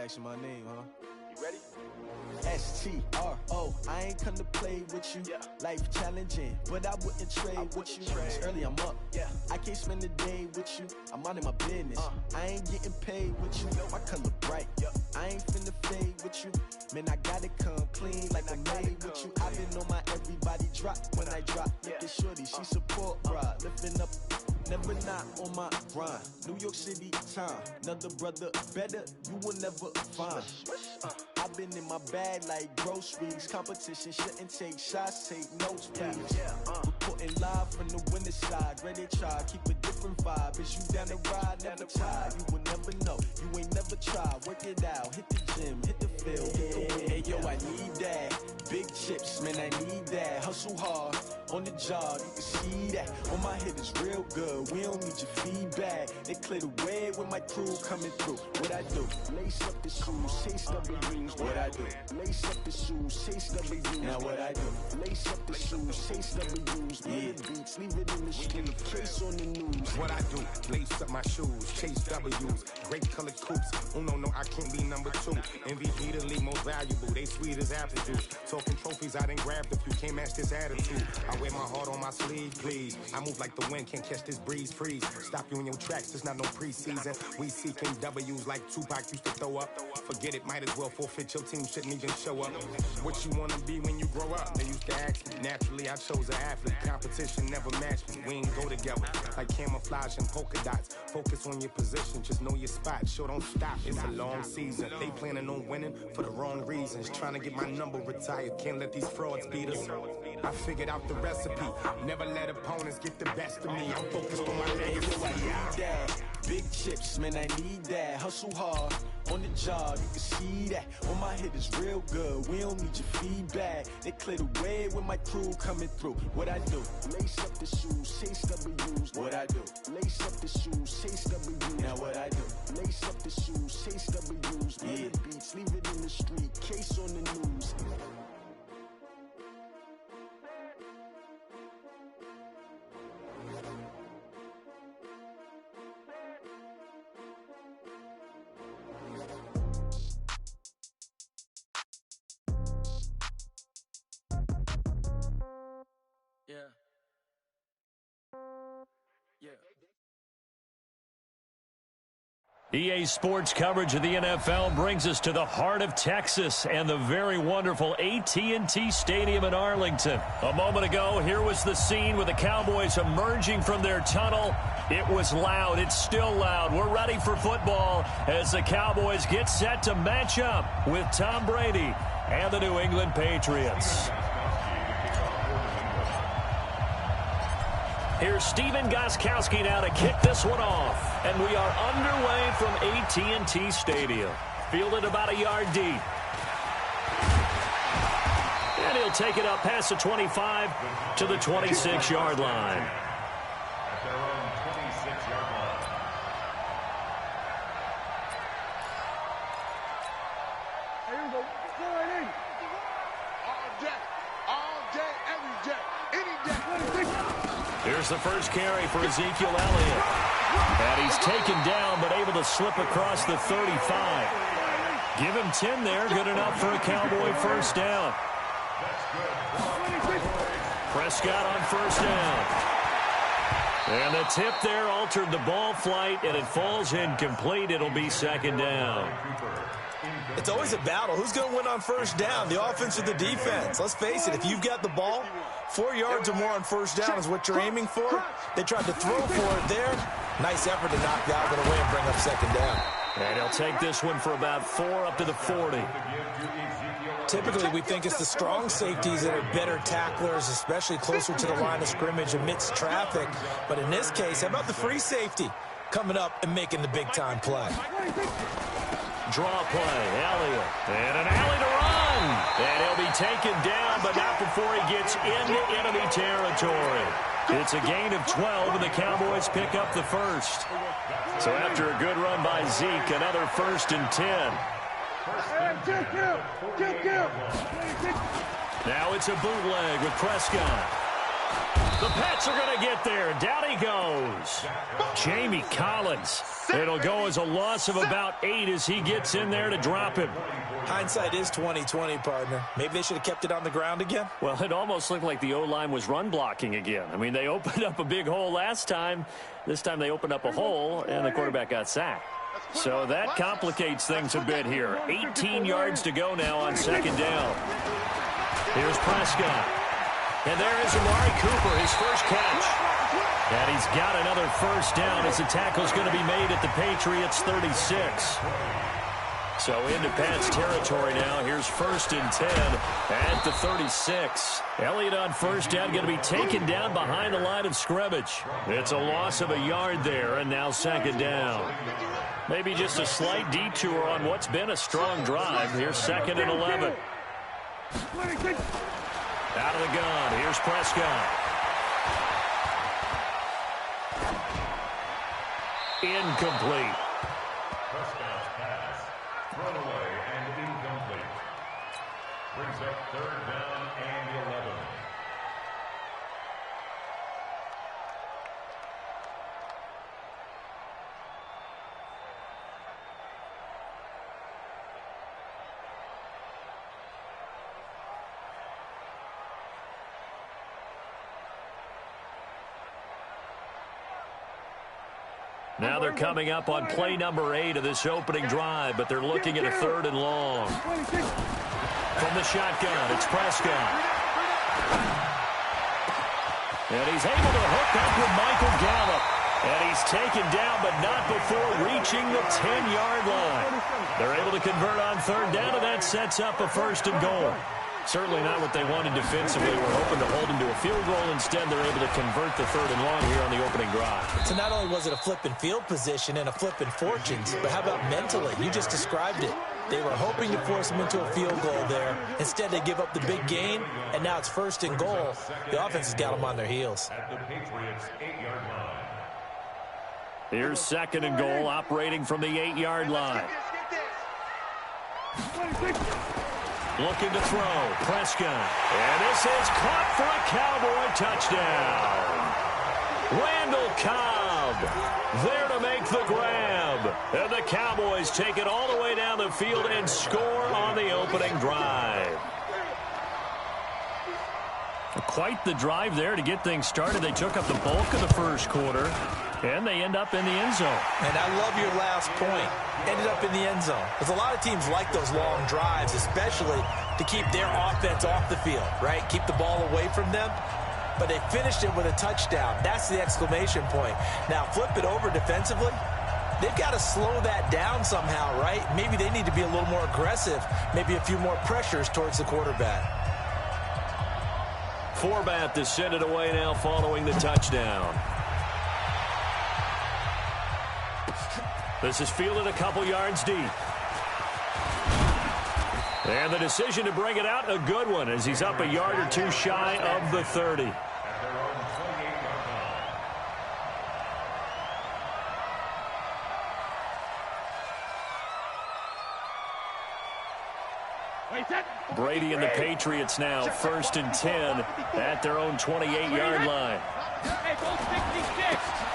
asking my name, huh? You ready? STRO, I ain't come to play with you. Yeah. Life challenging, but I wouldn't trade with you. It's early, I'm up. Yeah. I can't spend the day with you. I'm out of my business. I ain't getting paid with you. My color bright. I ain't finna fade with you. Man, I gotta come clean like I made with you. I've been on my everybody drop when I drop. Look at shorty, she support bra. Lifting up, never not on my grind. New York City time, another brother better, you will never find. I've been in my bag like groceries. Competition shouldn't take shots, take notes, please. Reporting live from the winter side. Ready to try, keep a different vibe. Is you down the ride, never tired. You will never know, you ain't never tried. Work it out, hit the gym, hit the field, hit the wheel. Hey yo, I need that. Big chips, man, I need that. Hustle hard, on the job, you can see that. On my head is real good, we don't need your feedback. They clear the way with my crew coming through. What I do? Lace up the shoes, chase W's. What I do? Lace up the shoes, chase W's. Now what I do? Lace up the shoes, chase W's. Yeah, beats, leave it in the street, case on the news. What I do? Lace up my shoes, chase W's. Great colored coops. Oh no, I can't be number 2. MVP the league most valuable. They sweet as apple juice. Talking trophies, I didn't grab the few. Can't match this attitude. I wear my heart on my sleeve, please. I move like the wind, can't catch this breeze, freeze. Stop you in your tracks, there's not no preseason. We seeking W's like Tupac used to throw up. Forget it, might as well forfeit. Your team shouldn't even show up. What you wanna be when you grow up? They used to ask me. Naturally, I chose an athlete. Competition never matched me. We ain't go together like camouflage and polka dots. Focus on your position, just know your spot. Show don't stop, it's a long season. They planning on winning for the wrong reasons. Trying to get my number retired, can't let these frauds beat us. I figured out the recipe. Never let opponents get the best of me. I'm focused on my legacy. I need that. Big chips, man, I need that. Hustle hard, on the job, you can see that. On my head is real good, we don't need your feedback. They clear the way with my crew coming through. What I do? Lace up the shoes, chase W's. What I do? Lace up the shoes, chase W's. Now what I do? Lace up the shoes, chase W's. Yeah, beats, leave it in the street, case on the news. EA Sports coverage of the NFL brings us to the heart of Texas and the very wonderful AT&T Stadium in Arlington. A moment ago, here was the scene with the Cowboys emerging from their tunnel. It was loud. It's still loud. We're ready for football as the Cowboys get set to match up with Tom Brady and the New England Patriots. Here's Steven Gostkowski now to kick this one off. And we are underway from AT&T Stadium. Fielded about a yard deep. And he'll take it up past the 25 to the 26-yard line. At their own 26-yard line. Here we go. Go right in. All day, every day, any day. Here's the first carry for Ezekiel Elliott. And he's taken down, but able to slip across the 35. Give him 10 there, good enough for a Cowboy first down. Prescott on first down. And the tip there altered the ball flight, and it falls incomplete. It'll be second down. It's always a battle. Who's going to win on first down, the offense or the defense? Let's face it, if you've got the ball, 4 yards or more on first down is what you're aiming for. They tried to throw for it there. Nice effort to knock that one away and bring up second down. And he'll take this one for about 4 up to the 40. Typically, we think it's the strong safeties that are better tacklers, especially closer to the line of scrimmage amidst traffic. But in this case, how about the free safety coming up and making the big-time play? Draw play, Elliott. And an alley to run. And he'll be taken down, but not before he gets into enemy territory. It's a gain of 12, and the Cowboys pick up the first. So after a good run by Zeke, another 1st and 10. Now it's a bootleg with Prescott. The Pats are going to get there. Down he goes. Jamie Collins. It'll go as a loss of about 8 as he gets in there to drop him. Hindsight is 20/20, partner. Maybe they should have kept it on the ground again. Well, it almost looked like the O-line was run blocking again. I mean, they opened up a big hole last time. This time they opened up a hole, and the quarterback got sacked. So that complicates things a bit here. 18 yards to go now on second down. Here's Prescott. And there is Amari Cooper, his first catch. And he's got another first down as the tackle's going to be made at the Patriots' 36. So into Pats territory now. Here's 1st and 10 at the 36. Elliott on first down, going to be taken down behind the line of scrimmage. It's a loss of a yard there, and now second down. Maybe just a slight detour on what's been a strong drive. Here's 2nd and 11. Out of the gun. Here's Prescott. Incomplete. Prescott's pass, thrown away and incomplete. Brings up 3rd down and 11. Now they're coming up on play number 8 of this opening drive, but they're looking at a 3rd and long. From the shotgun, it's Prescott. And he's able to hook up with Michael Gallup. And he's taken down, but not before reaching the 10-yard line. They're able to convert on 3rd down, and that sets up a 1st and goal. Certainly not what they wanted defensively. We're hoping to hold them to a field goal. Instead, they're able to convert the 3rd and long here on the opening drive. So not only was it a flipping field position and a flipping fortunes, but how about mentally? You just described it. They were hoping to force them into a field goal there. Instead, they give up the big gain, and now it's 1st and goal. The offense has got them on their heels. At the Patriots' 8-yard line. Here's 2nd and goal, operating from the 8-yard line. Looking to throw, Prescott. And this is caught for a Cowboy touchdown. Randall Cobb there to make the grab. And the Cowboys take it all the way down the field and score on the opening drive. Quite the drive there to get things started. They took up the bulk of the first quarter, and they end up in the end zone. And I love your last point. Ended up in the end zone. Because a lot of teams like those long drives, especially to keep their offense off the field, right? Keep the ball away from them. But they finished it with a touchdown. That's the exclamation point. Now, flip it over defensively. They've got to slow that down somehow, right? Maybe they need to be a little more aggressive. Maybe a few more pressures towards the quarterback. Forbath to send it away now following the touchdown. This is fielded a couple yards deep. And the decision to bring it out, a good one, as he's up a yard or two shy of the 30. At their own 28-yard line. Brady and the Patriots now 1st and 10 at their own 28-yard line.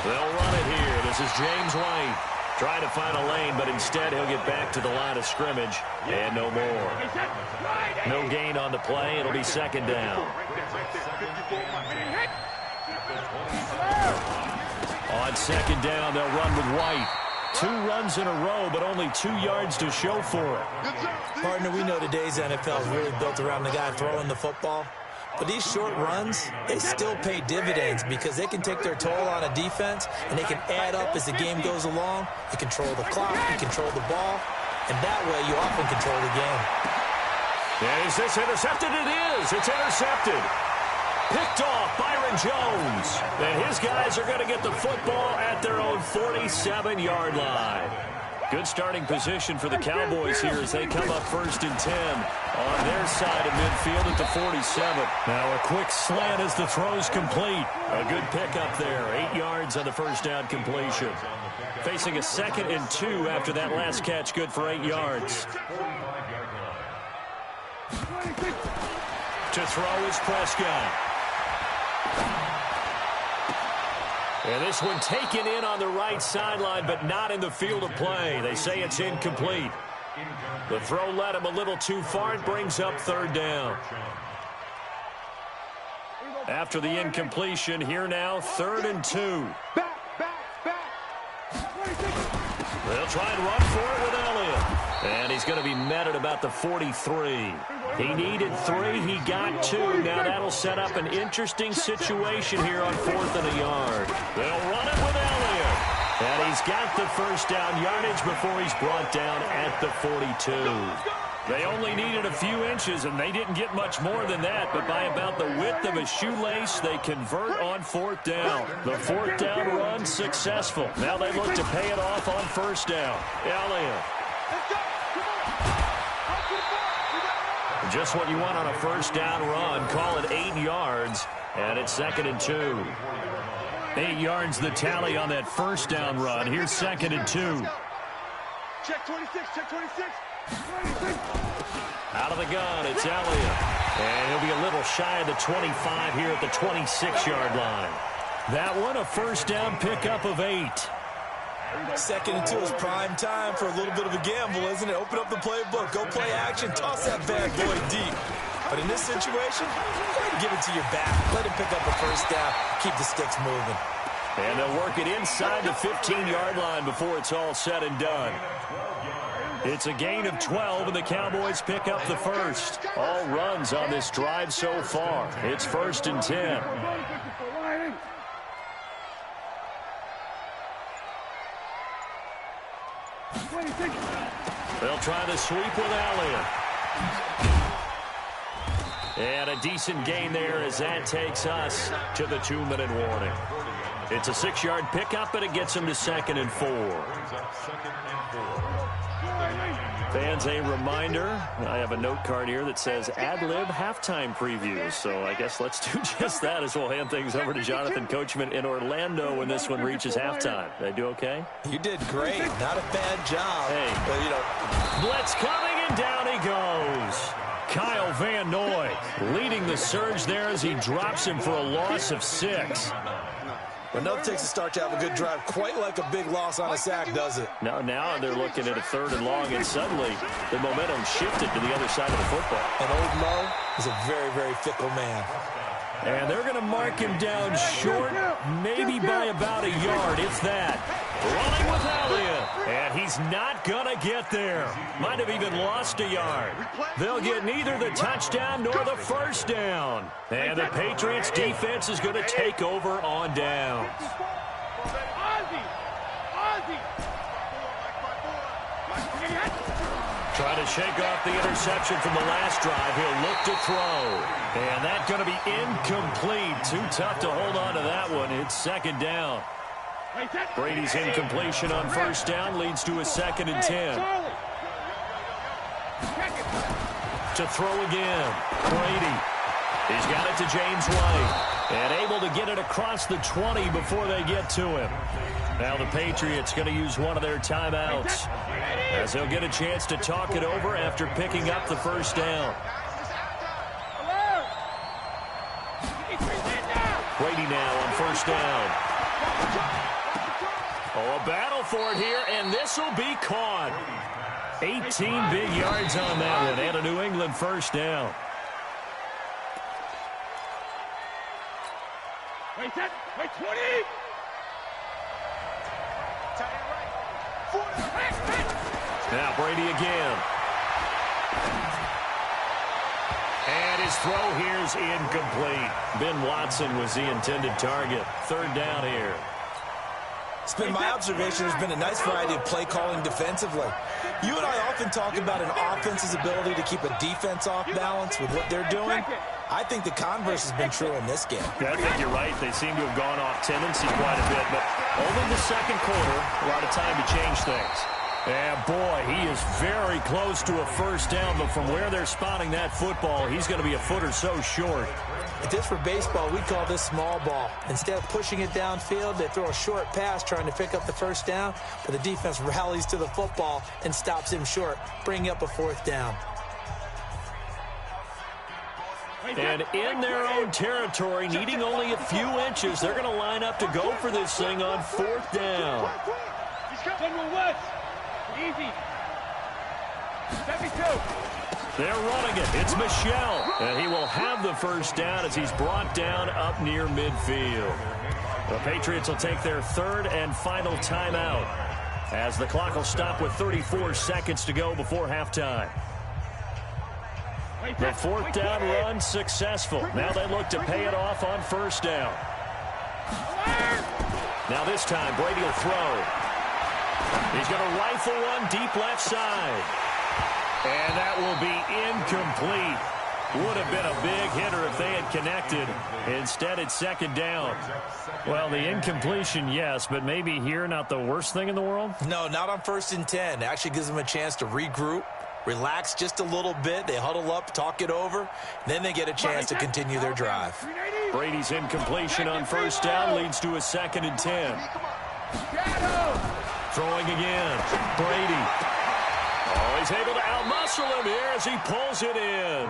They'll run it here. This is James White. Trying to find a lane, but instead he'll get back to the line of scrimmage, and no more. No gain on the play. It'll be 2nd down. On 2nd down, they'll run with White. 2 runs in a row, but only 2 yards to show for it. Partner, we know today's NFL is really built around the guy throwing the football. But these short runs, they still pay dividends because they can take their toll on a defense, and they can add up as the game goes along. You control the clock, you control the ball, and that way you often control the game. And is this intercepted? It is. It's intercepted. Picked off Byron Jones. And his guys are going to get the football at their own 47-yard line. Good starting position for the Cowboys here as they come up 1st and 10 on their side of midfield at the 47. Now a quick slant as the throw's complete. A good pickup there. 8 yards on the first down completion. Facing a 2nd and 2 after that last catch, good for 8 yards. To throw is Prescott. And this one taken in on the right sideline, but not in the field of play. They say it's incomplete. The throw led him a little too far. It brings up third down. After the incompletion, here now, 3rd and 2. They'll try and run for it with Elliott. And he's going to be met at about the 43. He needed 3. He got 2. Now that'll set up an interesting situation here on 4th and a yard. They'll run it with Elliott. And he's got the first down yardage before he's brought down at the 42. They only needed a few inches, and they didn't get much more than that. But by about the width of a shoelace, they convert on 4th down. The 4th down run successful. Now they look to pay it off on 1st down. Elliott. Just what you want on a 1st down run. Call it 8 yards, and it's 2nd and 2. 8 yards the tally on that 1st down run. Here's 2nd and 2. Check 26, check 26. Out of the gun, it's Elliott. And he'll be a little shy of the 25 here at the 26-yard line. That one, a 1st down pickup of 8. 2nd and 2 is prime time for a little bit of a gamble, isn't it? Open up the playbook, go play action, toss that bad boy deep. But in this situation, give it to your back. Let him pick up a 1st down, keep the sticks moving. And they'll work it inside the 15-yard line before it's all said and done. It's a gain of 12, and the Cowboys pick up the first. All runs on this drive so far. It's 1st and 10. They'll try the sweep with Elliott. And a decent gain there as that takes us to the 2-minute warning. It's a 6-yard pickup, and it gets them to 2nd and 4. Fans, a reminder, I have a note card here that says ad-lib halftime previews. So I guess let's do just that as we'll hand things over to Jonathan Coachman in Orlando when this one reaches halftime. Did I do okay? You did great. Not a bad job. Hey. But, you know. Blitz coming, and down he goes. Kyle Van Noy leading the surge there as he drops him for a loss of 6. But no, it takes a start to have a good drive. Quite like a big loss on a sack, does it? Now they're looking at a 3rd and long, and suddenly the momentum shifted to the other side of the football. And old Mo is a very, very fickle man. And they're going to mark him down short, maybe by about a yard, if that. Running with Elliott, and he's not going to get there. Might have even lost a yard. They'll get neither the touchdown nor the 1st down. And the Patriots defense is going to take over on downs. Trying to shake off the interception from the last drive. He'll look to throw. And that's going to be incomplete. Too tough to hold on to that one. It's 2nd down. Brady's incompletion on 1st down leads to a 2nd and 10. To throw again. Brady. He's got it to James White. And able to get it across the 20 before they get to him. Now the Patriots going to use one of their timeouts, as they'll get a chance to talk it over after picking up the 1st down. Brady now on 1st down. Oh, a battle for it here, and this will be caught. 18 big yards on that one, and a New England 1st down. Wait, 20! Now Brady again. And his throw here is incomplete. Ben Watson was the intended target. 3rd down here. It's been my observation there's been a nice variety of play calling defensively. You and I often talk about an offense's ability to keep a defense off balance with what they're doing. I think the converse has been true in this game. Yeah, I think you're right. They seem to have gone off tendency quite a bit, but only the 2nd quarter, a lot of time to change things. And boy, he is very close to a 1st down, but from where they're spotting that football, he's going to be a foot or so short. If this were baseball, we'd call this small ball. Instead of pushing it downfield, they throw a short pass trying to pick up the 1st down, but the defense rallies to the football and stops him short, bringing up a 4th down. And in their own territory, needing only a few inches, they're going to line up to go for this thing on 4th down. Easy. 72. They're running it. It's Michel. And he will have the first down as he's brought down up near midfield. The Patriots will take their 3rd and final timeout as the clock will stop with 34 seconds to go before halftime. The 4th down run successful. Now they look to pay it off on 1st down. Now this time, Brady will throw. He's going to rifle one deep left side. And that will be incomplete. Would have been a big hitter if they had connected. Instead, it's 2nd down. Well, the incompletion, yes, but maybe here not the worst thing in the world? No, not on 1st and 10. It actually gives them a chance to regroup, relax just a little bit. They huddle up, talk it over. Then they get a chance to continue their drive. Brady's incompletion on 1st down leads to a 2nd and 10. Throwing again. Brady. Oh, he's able to outmuscle him here as he pulls it in.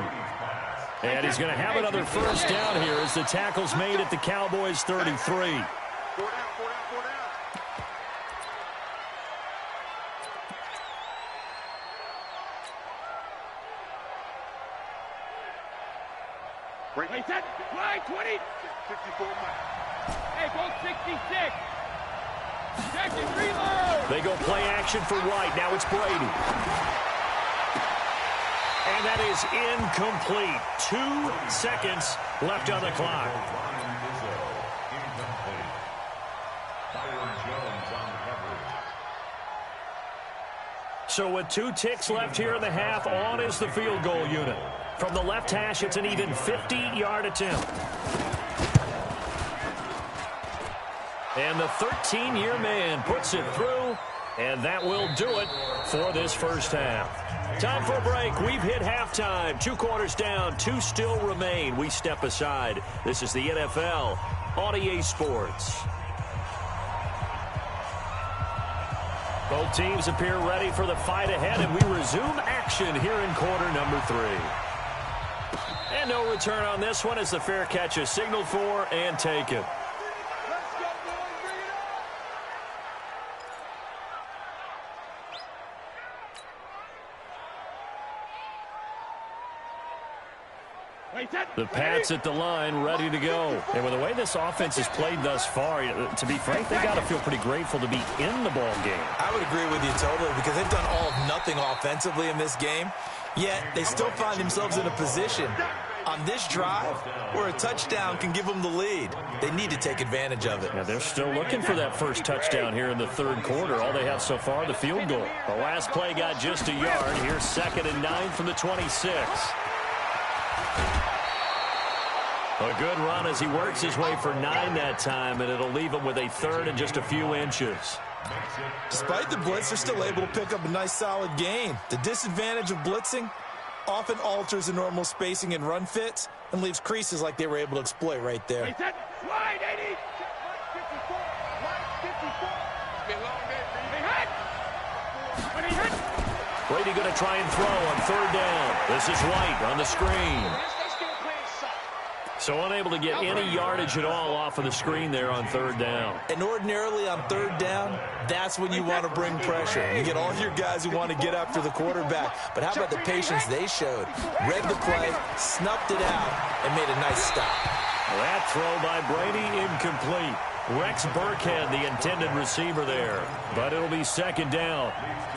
And he's going to have another 1st down here as the tackle's made at the Cowboys' 33. Play set. Line 20. 54. Hey, go 66. Check and reload. They go play action for White. Now it's Brady. And that is incomplete. 2 seconds left on the clock. So with 2 ticks left here in the half, on is the field goal unit. From the left hash, it's an even 50-yard attempt. And the 13-year man puts it through, and that will do it for this first half. Time for a break. We've hit halftime. 2 quarters down, 2 still remain. We step aside. This is the NFL on EA Sports. Both teams appear ready for the fight ahead, and we resume action here in quarter number 3. And no return on this one as the fair catch is signaled for and taken. The Pats at the line, ready to go. And with the way this offense has played thus far, to be frank, they got to feel pretty grateful to be in the ball game. I would agree with you totally because they've done all of nothing offensively in this game, yet they still find themselves in a position on this drive where a touchdown can give them the lead. They need to take advantage of it. Yeah, they're still looking for that first touchdown here in the 3rd quarter. All they have so far, the field goal. The last play got just a yard. Here's 2nd and 9 from the 26. A good run as he works his way for 9 that time, and it'll leave him with a 3rd and just a few inches. Despite the blitz, they're still able to pick up a nice solid gain. The disadvantage of blitzing often alters the normal spacing and run fits and leaves creases like they were able to exploit right there. Line 80. Brady going to try and throw on 3rd down. This is White on the screen. So unable to get any yardage at all off of the screen there on 3rd down. And ordinarily on 3rd down, that's when you want to bring pressure. You get all your guys who want to get after the quarterback. But how about the patience they showed? Read the play, snuffed it out, and made a nice stop. That throw by Brady incomplete. Rex Burkhead, the intended receiver there. But it'll be 2nd down.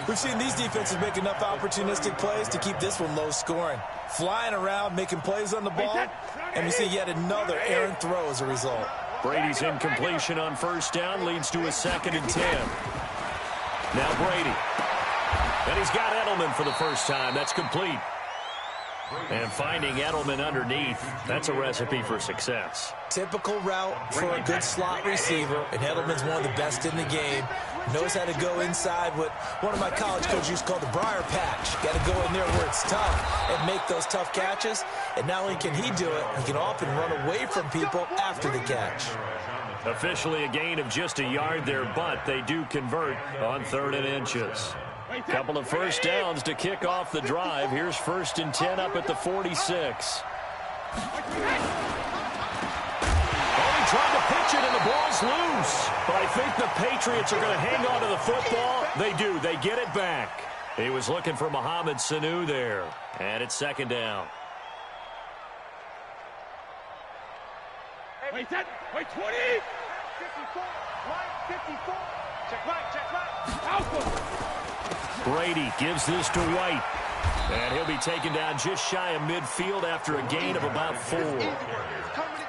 We've seen these defenses make enough opportunistic plays to keep this one low scoring. Flying around, making plays on the ball, and we see yet another errant throw as a result. Brady's incompletion on 1st down leads to a 2nd and 10. Now Brady. And he's got Edelman for the first time. That's complete. And finding Edelman underneath, that's a recipe for success. Typical route for a good slot receiver, and Edelman's one of the best in the game. Knows how to go inside what one of my college coaches used to call the briar patch. Got to go in there where it's tough and make those tough catches. And not only can he do it, he can often run away from people after the catch. Officially a gain of just a yard there, but they do convert on 3rd and inches. Couple of first downs to kick off the drive. Here's 1st and 10 up at the 46. Trying to pitch it, and the ball's loose. But I think the Patriots are going to hang on to the football. They do. They get it back. He was looking for Mohamed Sanu there. And it's second down. Wait, set. Wait, 20. 54. Right, 54. Check right. Brady gives this to White. And he'll be taken down just shy of midfield after a gain of about 4.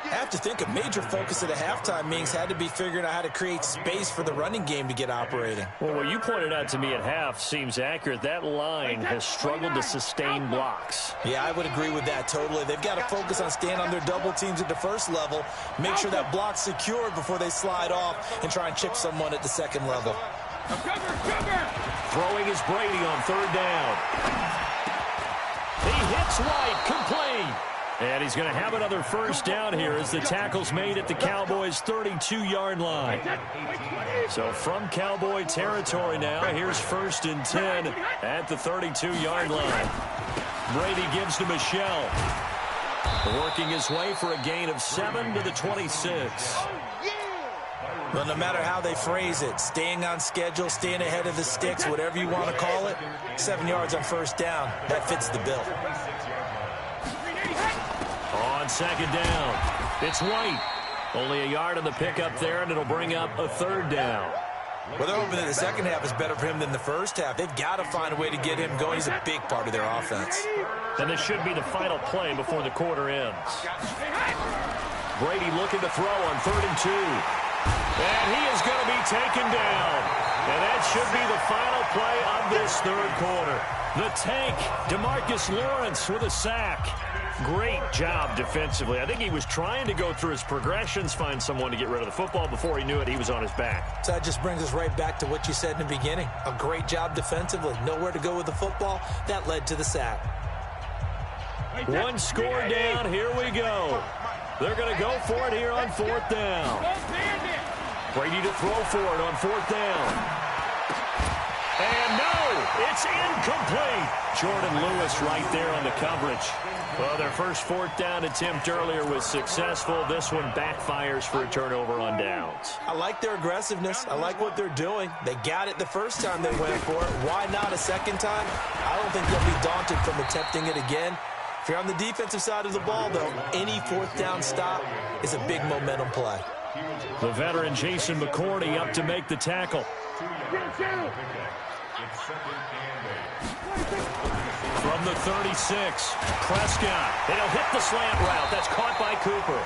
I have to think a major focus at the halftime meetings had to be figuring out how to create space for the running game to get operating. Well, what you pointed out to me at half seems accurate. That line has struggled to sustain blocks. Yeah, I would agree with that totally. They've got to focus on staying on their double teams at the first level, make sure that block's secured before they slide off and try and chip someone at the second level. Throwing is Brady on third down. He hits White, complete. And he's going to have another first down here as the tackle's made at the Cowboys' 32-yard line. So from Cowboy territory now, here's 1st and 10 at the 32-yard line. Brady gives to Michelle. Working his way for a gain of 7 to the 26. Well, no matter how they phrase it, staying on schedule, staying ahead of the sticks, whatever you want to call it, 7 yards on first down, that fits the bill. On second down, it's White. Only a yard on the pickup there, and it'll bring up a third down. Well, they're hoping that the second half is better for him than the first half. They've got to find a way to get him going. He's a big part of their offense. And this should be the final play before the quarter ends. Brady looking to throw on 3rd and 2. And he is going to be taken down. And that should be the final play of this third quarter. The tank, DeMarcus Lawrence with a sack. Great job defensively. I think he was trying to go through his progressions, find someone to get rid of the football. Before he knew it, he was on his back. So that just brings us right back to what you said in the beginning. A great job defensively. Nowhere to go with the football. That led to the sack. One score down. Here we go. They're going to go for it here on 4th down. Brady to throw for it on 4th down. And no, it's incomplete. Jordan Lewis right there on the coverage. Well, their first 4th down attempt earlier was successful. This one backfires for a turnover on downs. I like their aggressiveness. I like what they're doing. They got it the first time they went for it. Why not a second time? I don't think they'll be daunted from attempting it again. If you're on the defensive side of the ball, though, any 4th down stop is a big momentum play. The veteran Jason McCourty up to make the tackle. From the 36, Prescott. He'll hit the slant route. That's caught by Cooper.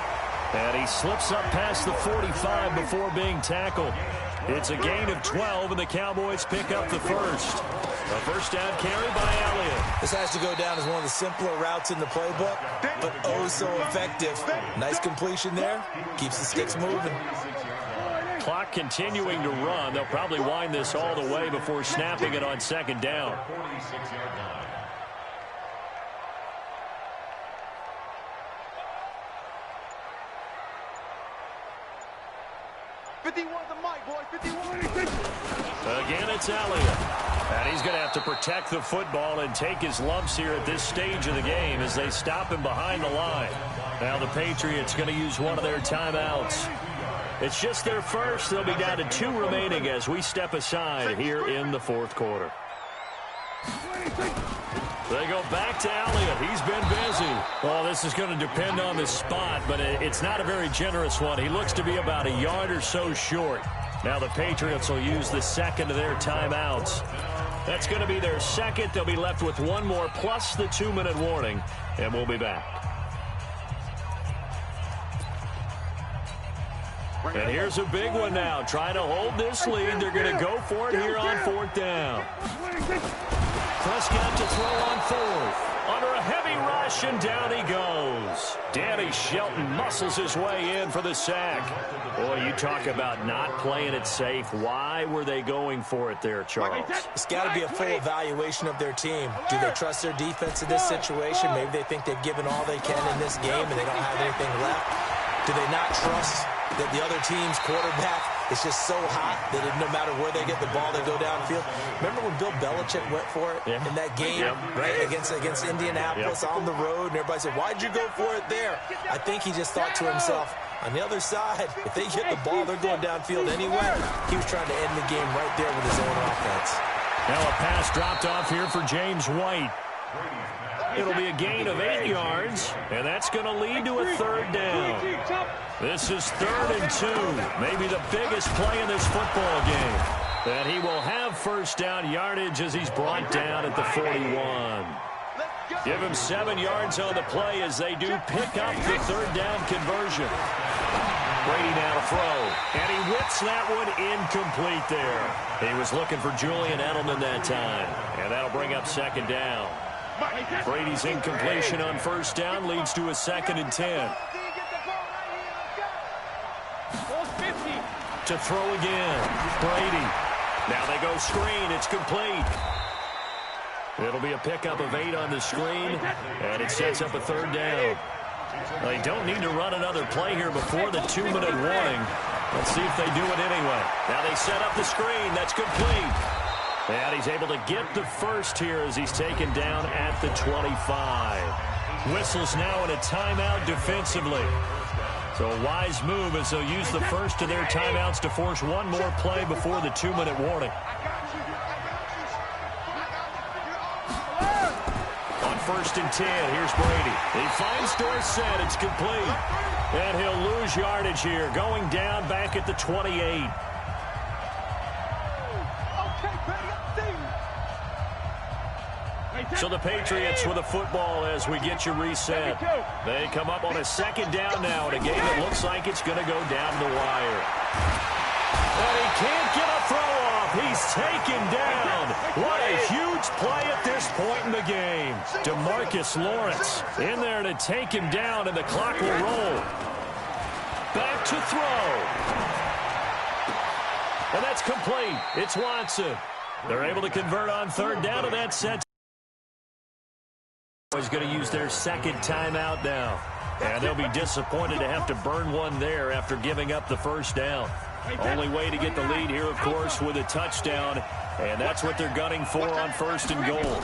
And he slips up past the 45 before being tackled. It's a gain of 12, and the Cowboys pick up the first. A first down carry by Elliott. This has to go down as one of the simpler routes in the playbook, but oh so effective. Nice completion there. Keeps the sticks moving. Clock continuing to run. They'll probably wind this all the way before snapping it on second down. Again, it's Elliott. And he's going to have to protect the football and take his lumps here at this stage of the game as they stop him behind the line. Now the Patriots going to use one of their timeouts. It's just their first. They'll be down to 2 remaining as we step aside here in the 4th quarter. They go back to Elliott. He's been busy. Well, this is going to depend on the spot, but it's not a very generous one. He looks to be about a yard or so short. Now the Patriots will use the second of their timeouts. That's going to be their second. They'll be left with one more plus the 2-minute warning, and we'll be back. And here's a big one now. Trying to hold this lead. They're going to go for it here on 4th down. Prescott to throw on 4th. Under a heavy rush, and down he goes. Danny Shelton muscles his way in for the sack. Boy, you talk about not playing it safe. Why were they going for it there, Charles? It's got to be a full evaluation of their team. Do they trust their defense in this situation? Maybe they think they've given all they can in this game and they don't have anything left. Do they not trust that the other team's quarterback It's just so hot that no matter where they get the ball, they go downfield. Remember when Bill Belichick went for it in that game, right, against Indianapolis on the road, and everybody said, why'd you go for it there? I think he just thought to himself, on the other side, if they get the ball, they're going downfield anyway. He was trying to end the game right there with his own offense. Now a pass dropped off here for James White. It'll be a gain of 8 yards, and that's going to lead to a 3rd down. This is 3rd and 2, maybe the biggest play in this football game. And he will have 1st down yardage as he's brought down at the 41. Give him 7 yards on the play as they do pick up the 3rd down conversion. Brady now to throw, and he whips that one incomplete there. He was looking for Julian Edelman that time, and that'll bring up 2nd down. Brady's incompletion on 1st down leads to a 2nd and 10. To throw again, Brady. Now they go screen, it's complete. It'll be a pickup of 8 on the screen, and it sets up a 3rd down. They don't need to run another play here before the 2-minute warning. Let's see if they do it anyway. Now they set up the screen, that's complete. And he's able to get the 1st here as he's taken down at the 25. Whistles now in a timeout defensively. So a wise move as they'll use the 1st of their timeouts to force one more play before the 2-minute warning. On 1st and 10, here's Brady. He finds Dorsett, it's complete. And he'll lose yardage here, going down back at the 28. So the Patriots with a football as we get you reset. They come up on a 2nd down now in a game that looks like it's going to go down the wire. And he can't get a throw off. He's taken down. What a huge play at this point in the game. DeMarcus Lawrence in there to take him down, and the clock will roll. Back to throw. And that's complete. It's Watson. They're able to convert on 3rd down, and that sets. Is going to use their 2nd timeout now. And they'll be disappointed to have to burn one there after giving up the 1st down. Only way to get the lead here, of course, with a touchdown. And that's what they're gunning for on 1st and goal.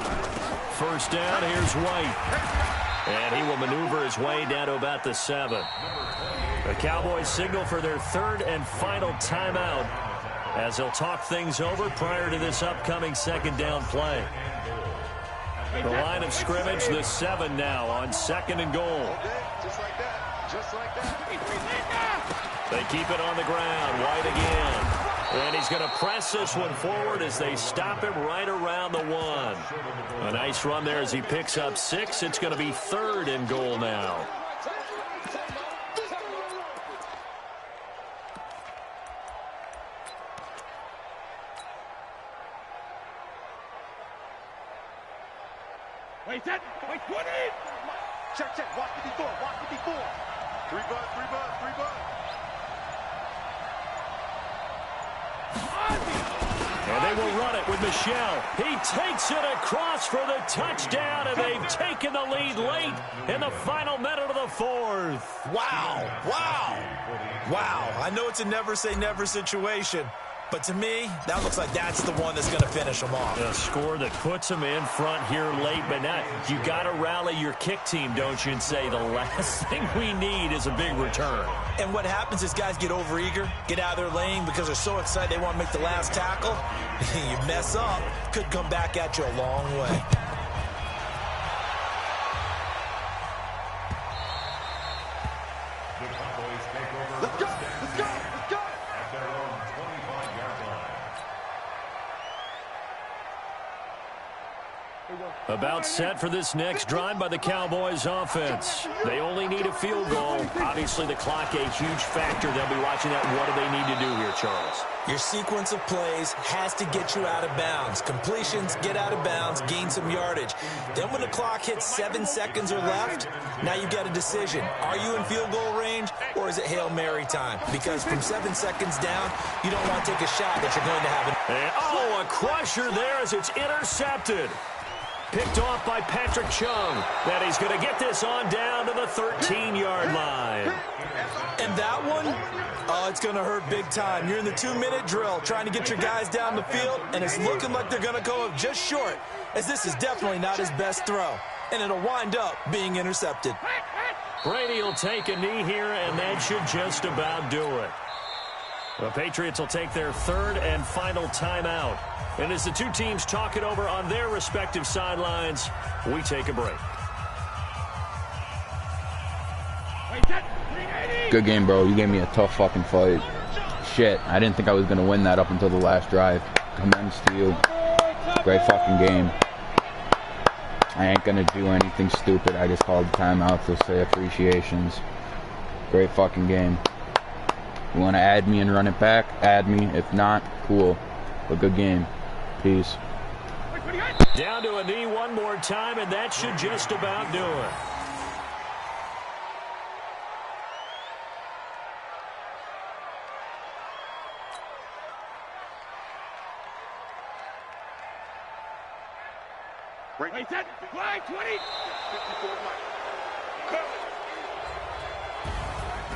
1st down, here's White. And he will maneuver his way down to about the 7. The Cowboys signal for their 3rd and final timeout as they'll talk things over prior to this upcoming 2nd down play. The line of scrimmage, the 7 now on 2nd and goal. Just like that. Just like that. They keep it on the ground. White again. And he's going to press this one forward as they stop him right around the 1. A nice run there as he picks up 6. It's going to be 3rd and goal now. Wait, 20! Check, watch 54, watch 54. 3 butt. And they will run it with Michel. He takes it across for the touchdown, and they've taken the lead late in the final minute of the 4th. Wow. I know it's a never-say-never situation, but to me, that looks like that's the one that's going to finish them off. A score that puts them in front here late, but now you got to rally your kick team, don't you, and say the last thing we need is a big return. And what happens is guys get overeager, get out of their lane because they're so excited they want to make the last tackle. You mess up, could come back at you a long way. Let's go! At their own 25-yard line. About set for this next drive by the Cowboys offense. They only need a field goal. Obviously, the clock a huge factor. They'll be watching that. What do they need to do here, Charles? Your sequence of plays has to get you out of bounds. Completions, get out of bounds, gain some yardage. Then when the clock hits 7 seconds or left, now you've got a decision. Are you in field goal range, or is it Hail Mary time? Because from 7 seconds down, you don't want to take a shot that you're going to have. And, a crusher there as it's intercepted. picked off by Patrick Chung. And he's going to get this on down to the 13-yard line. And that one, oh, it's going to hurt big time. You're in the 2-minute drill trying to get your guys down the field, and it's looking like they're going to go up just short, as this is definitely not his best throw. And it'll wind up being intercepted. Brady will take a knee here, and that should just about do it. The Patriots will take their third and final timeout. And as the two teams talk it over on their respective sidelines, we take a break. Good game, bro. You gave me a tough fucking fight. Shit, I didn't think I was going to win that up until the last drive. Commends to you. Great fucking game. I ain't going to do anything stupid. I just called the timeout to say appreciations. Great fucking game. You want to add me and run it back? Add me. If not, cool. But good game. Peace. Down to a knee one more time, and that should just about do it. Right, set, fly, 20.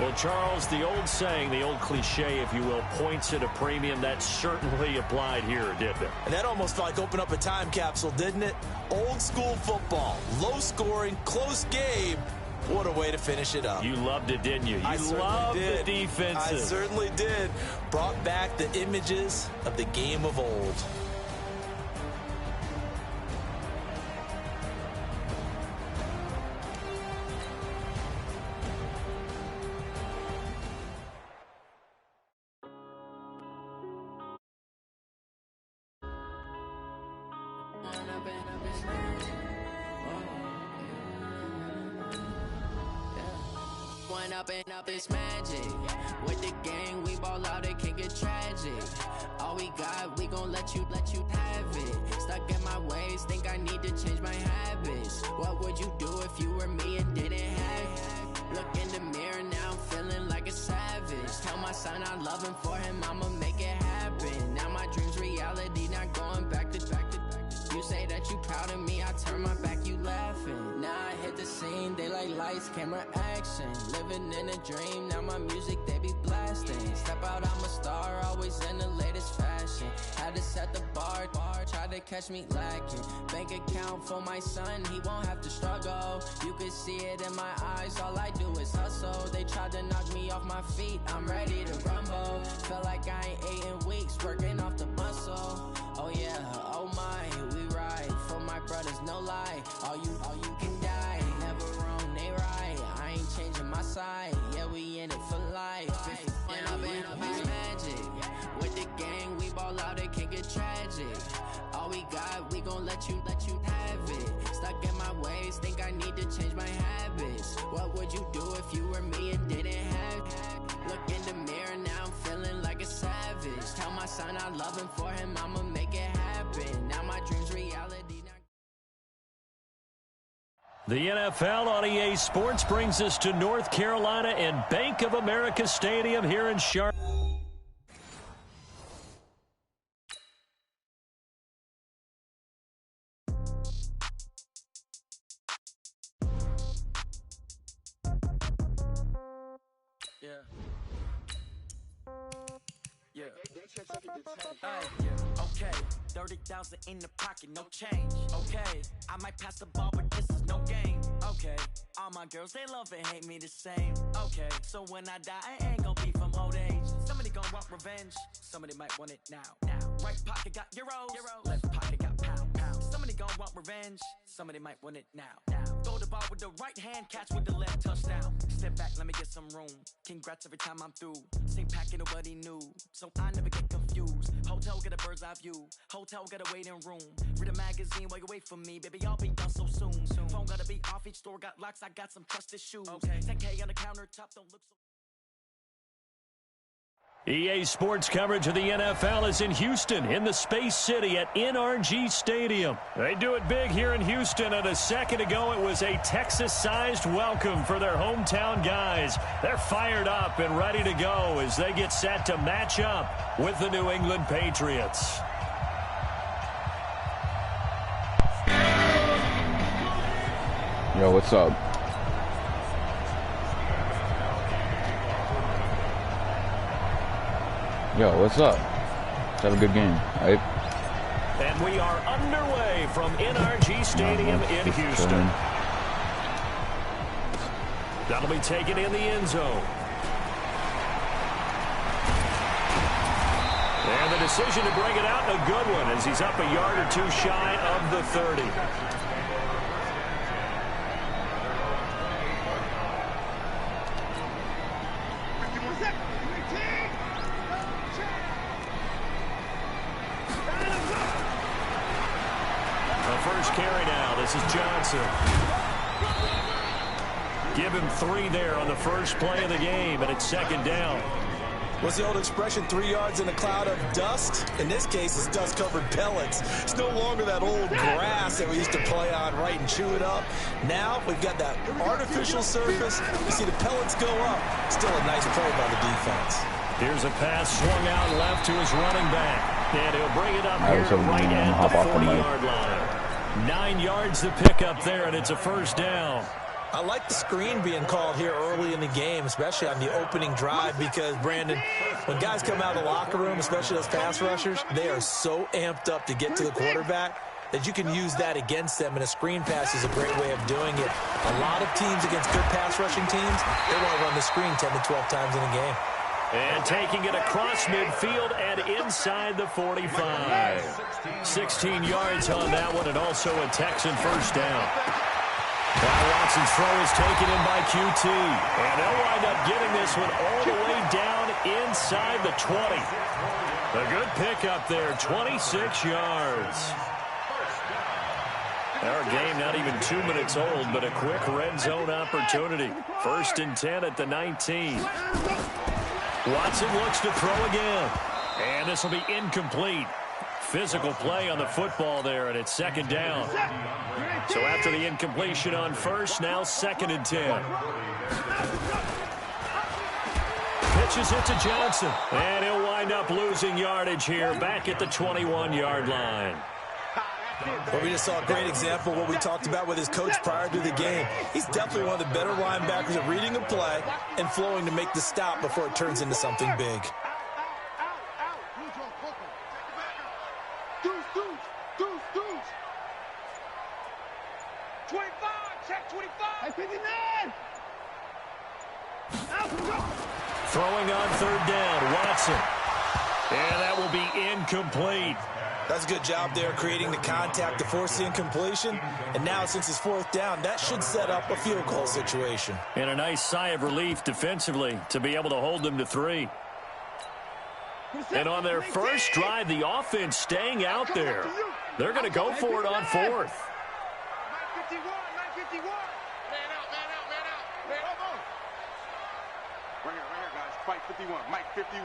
Well, Charles, the old saying, the old cliche, if you will, points at a premium, that certainly applied here, didn't it? And that almost felt like opened up a time capsule, didn't it? Old school football, low scoring, close game. What a way to finish it up. You loved it, didn't you? I loved did. The defenses. I certainly did. Brought back the images of the game of old. Up it's magic. With the gang, we ball out, it can get tragic. All we got, we gon' let you have it. Stuck in my ways, think I need to change my habits. What would you do if you were me and didn't have it? Look in the mirror, now I'm feeling like a savage. Tell my son I love him, for him I'ma make it happen. Now my dream's reality, not going back to. You say that you proud of me, I turn my back, you laughing. Now I hit the scene, they like lights, camera, action. Living in a dream, now my music, they be blasting. Step out, I'm a star, always in the latest fashion. Had to set the bar, try to catch me lacking. Bank account for my son, he won't have to struggle. You can see it in my eyes, all I do is hustle. They tried to knock me off my feet, I'm ready to rumble. Feel like I ain't ate in weeks, working off the muscle. Oh yeah, oh my, we ride for my brothers, no lie. All you can die, never wrong, they right. I ain't changing my side, yeah, we in it for life. When up it's magic. With the gang, we ball out, it can get tragic. All we got, we gon' let you have it. Stuck in my ways, think I need to change my habits. What would you do if you were me and didn't have it? Look in the mirror, now I'm feeling like a savage. Tell my son I love him, for him I'ma make it happen. Now my dream's reality. The NFL on EA Sports brings us to North Carolina and Bank of America Stadium here in Charlotte. Okay, 30,000 in the pocket, no change. Okay, I might pass the ball, but this is no game. Okay, all my girls, they love and hate me the same. Okay, so when I die, I ain't gon' be from old age. Somebody gon' want revenge, somebody might want it now. Right pocket got euros, left pocket got pounds. Somebody gon' want revenge, somebody might want it now. Throw the ball with the right hand, catch with the left, touchdown. Step back, let me get some room. Congrats every time I'm through. Same packet, nobody knew, so I never get confused. Hotel get a bird's eye view. Hotel got a waiting room. Read a magazine while you wait for me. Baby, I'll be done so soon. Phone gotta be off, each store got locks. I got some trusted shoes. Okay. 10K on the countertop, don't look so. EA Sports coverage of the NFL is in Houston, in the Space City at NRG Stadium. They do it big here in Houston, and a second ago it was a Texas-sized welcome for their hometown guys. They're fired up and ready to go as they get set to match up with the New England Patriots. Yo, what's up? Yo, what's up? Let's have a good game, right? And we are underway from NRG Stadium in Houston. That'll be taken in the end zone. And the decision to bring it out, a good one, as he's up a yard or two shy of the 30. The first carry now. This is Johnson. Give him 3 there on the first play of the game, and it's second down. What's the old expression, 3 yards in a cloud of dust? In this case, it's dust-covered pellets. It's no longer that old grass that we used to play on, right, and chew it up. Now we've got that artificial surface. You see the pellets go up. Still a nice play by the defense. Here's a pass swung out left to his running back. And he'll bring it up here right at the 40-yard line. 9 yards to pick up there, and it's a first down. I like the screen being called here early in the game, especially on the opening drive, because, Brandon, when guys come out of the locker room, especially those pass rushers, they are so amped up to get to the quarterback that you can use that against them, and a screen pass is a great way of doing it. A lot of teams against good pass rushing teams, they want to run the screen 10 to 12 times in a game. And taking it across midfield and inside the 45. 16 yards on that one, and also a Texan first down. Now Watson's throw is taken in by QT. And they'll wind up getting this one all the way down inside the 20. A good pickup there, 26 yards. Our game not even 2 minutes old, but a quick red zone opportunity. 1st and 10 at the 19. Watson looks to throw again. And this will be incomplete. Physical play on the football there, and it's second down. So after the incompletion on first, now 2nd and 10. Pitches it to Johnson. And he'll wind up losing yardage here back at the 21-yard line. Well, we just saw a great example of what we talked about with his coach prior to the game. He's definitely one of the better linebackers at reading a play and flowing to make the stop before it turns into something big. Throwing on 3rd down, Watson. And that will be incomplete. That's a good job there, creating the contact to force the incompletion. And now, since it's 4th down, that should set up a field goal situation. And a nice sigh of relief defensively to be able to hold them to 3. And on their first drive, the offense staying out there. They're going to go for it on 4th. Fight 51, Mike 51.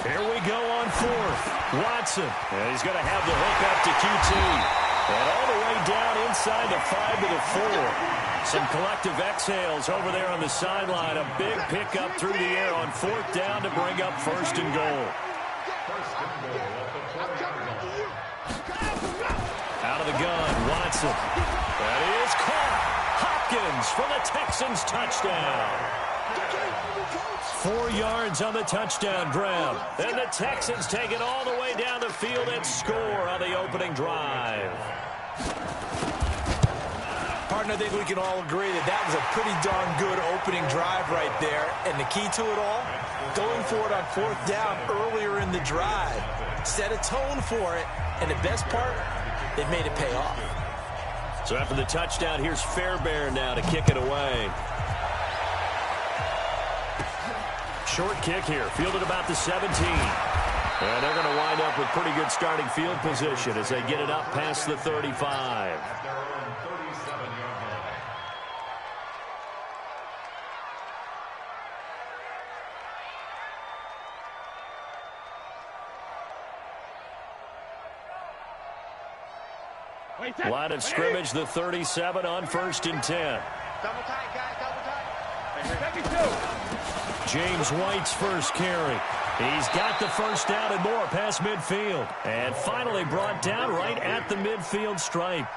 Here we go on 4th. Watson. And he's going to have the hook up to QT. And all the way down inside the 5 to the 4. Some collective exhales over there on the sideline. A big pickup through the air on 4th down to bring up 1st and goal. Out of the gun, Watson. That is caught. Hopkins for the Texans touchdown. 4 yards on the touchdown grab. And the Texans take it all the way down the field and score on the opening drive. Partner, I think we can all agree that that was a pretty darn good opening drive right there. And the key to it all, going for it on 4th down earlier in the drive. Set a tone for it. And the best part, they've made it pay off. So after the touchdown, here's Fairbairn now to kick it away. Short kick here, fielded about the 17. And they're going to wind up with pretty good starting field position as they get it up past the 35. Line of scrimmage, the 37 on 1st and 10. Double tight, guys, double tight. James White's first carry. He's got the first down and more past midfield. And finally brought down right at the midfield stripe.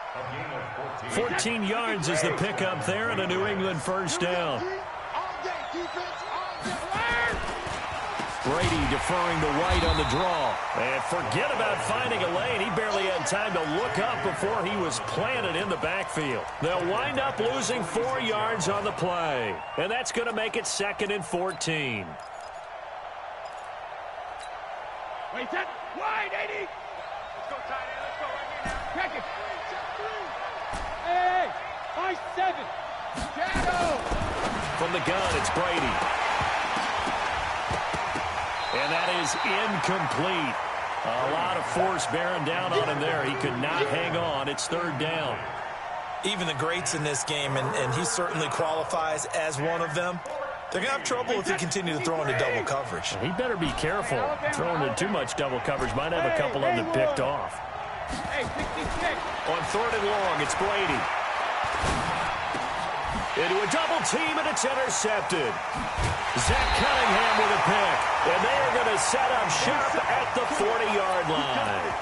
14 yards is the pickup there and a New England first down. Brady deferring to White on the draw. And forget about finding a lane. He barely had time to look up before he was planted in the backfield. They'll wind up losing 4 yards on the play. And that's going to make it 2nd and 14. Wait, set. Wide, 80. Let's go, tight end. Let's go right here now. Check it. Hey, 5-7. Shadow. From the gun, it's Brady. And that is incomplete. A lot of force bearing down on him there. He could not hang on. It's 3rd down. Even the greats in this game, and he certainly qualifies as one of them, they're going to have trouble if they continue to throw into double coverage. He better be careful. Throwing into too much double coverage might have a couple of them picked off. On 3rd and long, it's Brady. Into a double team, and it's intercepted. Zach Cunningham with a pick. And they are going to set up shop at the 40-yard line.